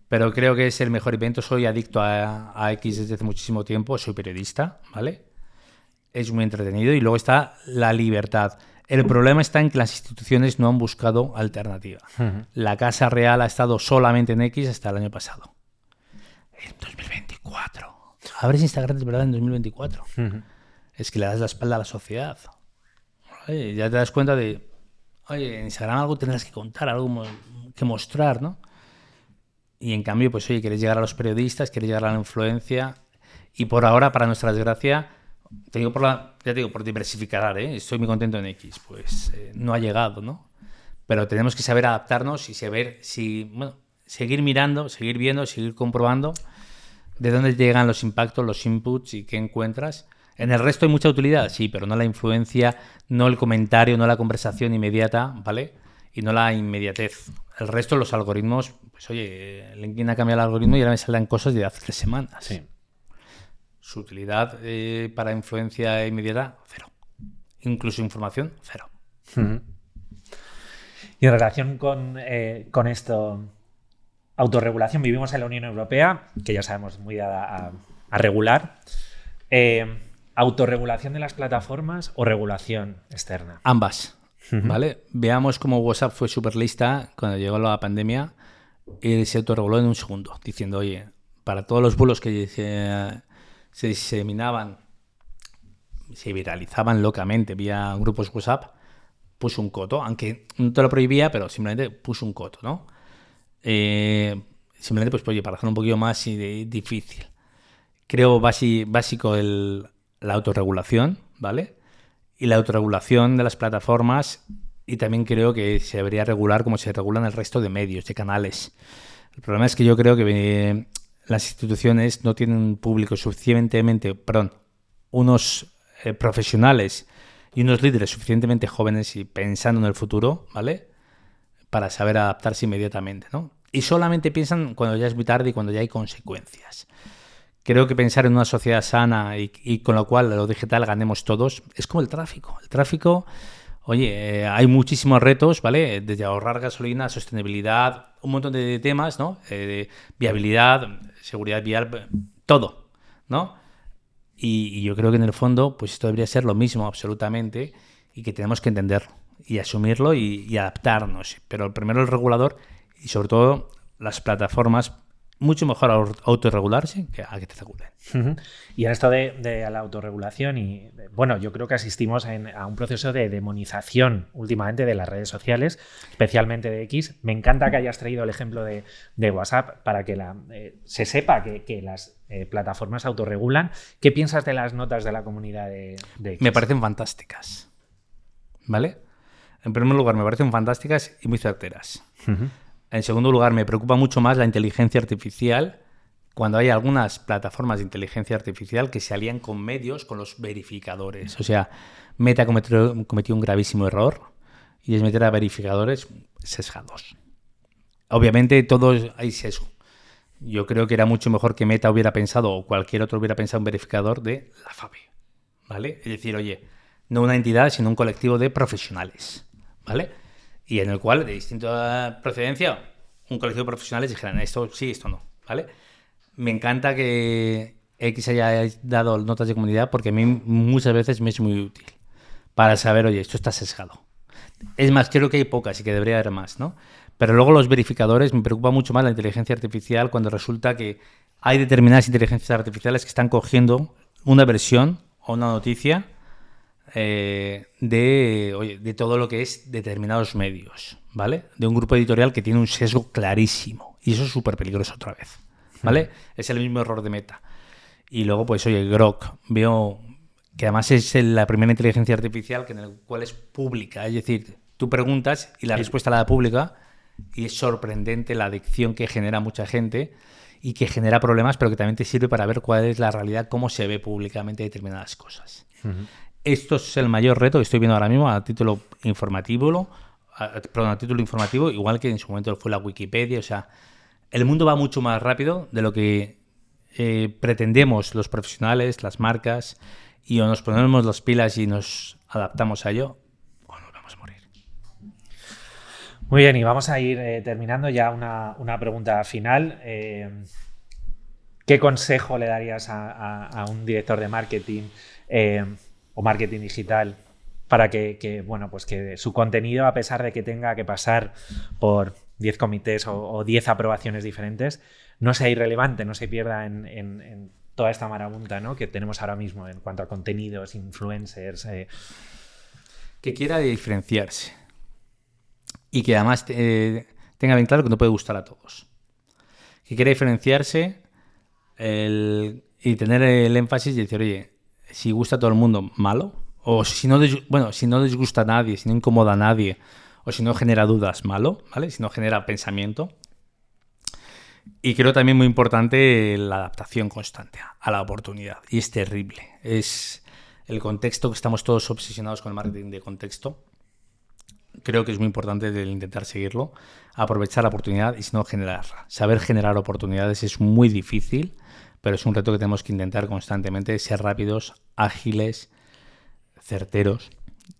Pero creo que es el mejor invento. Soy adicto a X desde hace muchísimo tiempo. Soy periodista, ¿vale? Es muy entretenido. Y luego está la libertad. El problema está en que las instituciones no han buscado alternativa. La Casa Real ha estado solamente en X hasta el año pasado. En 2024. Abres Instagram, de verdad, en 2024. Es que le das la espalda a la sociedad. ¿Vale? Ya te das cuenta de, oye, en Instagram algo tendrás que contar, algo que mostrar, ¿no? Y en cambio, pues oye, quieres llegar a los periodistas, quieres llegar a la influencia. Y por ahora, para nuestra desgracia, por diversificar, estoy muy contento en X, pues no ha llegado, ¿no? Pero tenemos que saber adaptarnos y seguir mirando, seguir viendo, seguir comprobando de dónde llegan los impactos, los inputs y qué encuentras. En el resto hay mucha utilidad, sí, pero no la influencia, no el comentario, no la conversación inmediata, ¿vale? y no la inmediatez. El resto, los algoritmos, pues oye, LinkedIn ha cambiado el algoritmo y ahora me salen cosas de hace 3 semanas. Sí. Su utilidad para influencia inmediata, 0. Incluso información, 0. Y en relación con esto, autorregulación, vivimos en la Unión Europea, que ya sabemos muy dada a regular. ¿Autorregulación de las plataformas o regulación externa? Ambas, ¿vale? Veamos cómo WhatsApp fue súper lista cuando llegó la pandemia y se autorreguló en un segundo, diciendo, oye, para todos los bulos que se diseminaban, se viralizaban locamente vía grupos WhatsApp, puso un coto, aunque no te lo prohibía, pero simplemente puso un coto, ¿no? Simplemente, pues, oye, para hacer un poquito más difícil. Creo básico la autorregulación, ¿vale? Y la autorregulación de las plataformas, y también creo que se debería regular como se regulan el resto de medios, de canales. El problema es que yo creo que las instituciones no tienen un público unos profesionales y unos líderes suficientemente jóvenes y pensando en el futuro, ¿vale? Para saber adaptarse inmediatamente, ¿no? Y solamente piensan cuando ya es muy tarde y cuando ya hay consecuencias. Creo que pensar en una sociedad sana y con lo cual lo digital ganemos todos es como el tráfico. El tráfico, oye, hay muchísimos retos, ¿vale? Desde ahorrar gasolina, sostenibilidad, un montón de temas, ¿no? Viabilidad, seguridad vial, todo, ¿no? Y yo creo que en el fondo, pues esto debería ser lo mismo absolutamente y que tenemos que entenderlo y asumirlo y adaptarnos. Pero primero el regulador y sobre todo las plataformas, mucho mejor autorregularse que a que te regulen. Y en esto de la autorregulación, y bueno, yo creo que asistimos a un proceso de demonización últimamente de las redes sociales, especialmente de X. Me encanta que hayas traído el ejemplo de WhatsApp para que se sepa que las plataformas autorregulan. ¿Qué piensas de las notas de la comunidad de X? Me parecen fantásticas, ¿vale? En primer lugar, me parecen fantásticas y muy certeras. En segundo lugar, me preocupa mucho más la inteligencia artificial cuando hay algunas plataformas de inteligencia artificial que se alían con medios, con los verificadores. O sea, Meta cometió un gravísimo error y es meter a verificadores sesgados. Obviamente, todos hay sesgo. Yo creo que era mucho mejor que Meta hubiera pensado o cualquier otro hubiera pensado un verificador de la FABE, ¿vale? Es decir, oye, no una entidad, sino un colectivo de profesionales, ¿vale? Y en el cual, de distinta procedencia, un colectivo de profesionales dijeran esto sí, esto no, ¿vale? Me encanta que X haya dado notas de comunidad porque a mí muchas veces me es muy útil para saber, oye, esto está sesgado. Es más, creo que hay pocas y que debería haber más, ¿no? Pero luego los verificadores, me preocupa mucho más la inteligencia artificial cuando resulta que hay determinadas inteligencias artificiales que están cogiendo una versión o una noticia de todo lo que es determinados medios, ¿vale? De un grupo editorial que tiene un sesgo clarísimo. Y eso es súper peligroso otra vez, ¿vale? Es el mismo error de Meta. Y luego, pues, oye, Grok, veo que además es la primera inteligencia artificial en el cual es pública. Es decir, tú preguntas y la respuesta la da pública y es sorprendente la adicción que genera mucha gente y que genera problemas, pero que también te sirve para ver cuál es la realidad, cómo se ve públicamente determinadas cosas. Esto es el mayor reto que estoy viendo ahora mismo a título informativo, igual que en su momento fue la Wikipedia. O sea, el mundo va mucho más rápido de lo que pretendemos los profesionales, las marcas, y o nos ponemos las pilas y nos adaptamos a ello, o nos vamos a morir. Muy bien, y vamos a ir terminando ya una pregunta final. ¿Qué consejo le darías a un director de marketing o marketing digital para que su contenido, a pesar de que tenga que pasar por 10 comités o 10 aprobaciones diferentes, no sea irrelevante, no se pierda en toda esta marabunta, ¿no?, que tenemos ahora mismo en cuanto a contenidos, influencers? Que quiera diferenciarse y que además tenga bien claro que no puede gustar a todos. Que quiera diferenciarse y tener el énfasis y decir, oye, si gusta a todo el mundo, malo. O si no disgusta a nadie, si no incomoda a nadie, o si no genera dudas, malo, ¿vale? Si no genera pensamiento. Y creo también muy importante la adaptación constante a la oportunidad. Y es terrible. Es el contexto que estamos todos obsesionados con el marketing de contexto. creo que es muy importante el intentar seguirlo, aprovechar la oportunidad y si no generarla. Saber generar oportunidades es muy difícil, pero es un reto que tenemos que intentar constantemente, ser rápidos, ágiles, certeros,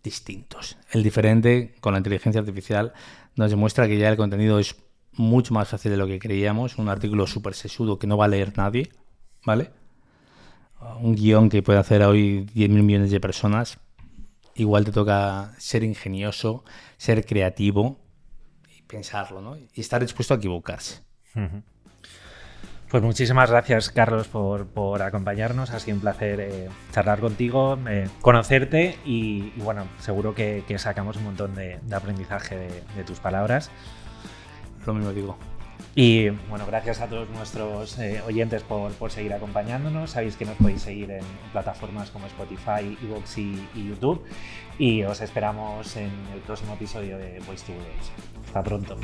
distintos. El diferente con la inteligencia artificial nos demuestra que ya el contenido es mucho más fácil de lo que creíamos. Un artículo súper sesudo que no va a leer nadie, ¿vale? Un guión que puede hacer hoy 10.000 millones de personas. Igual te toca ser ingenioso, ser creativo y pensarlo, ¿no? Y estar dispuesto a equivocarse. Pues muchísimas gracias, Carlos, por acompañarnos. Ha sido un placer charlar contigo, conocerte y bueno, seguro que sacamos un montón de aprendizaje de tus palabras. Lo mismo digo. Y bueno, gracias a todos nuestros oyentes por seguir acompañándonos. Sabéis que nos podéis seguir en plataformas como Spotify, iVoox y YouTube. Y os esperamos en el próximo episodio de Voice to Voice. Hasta pronto.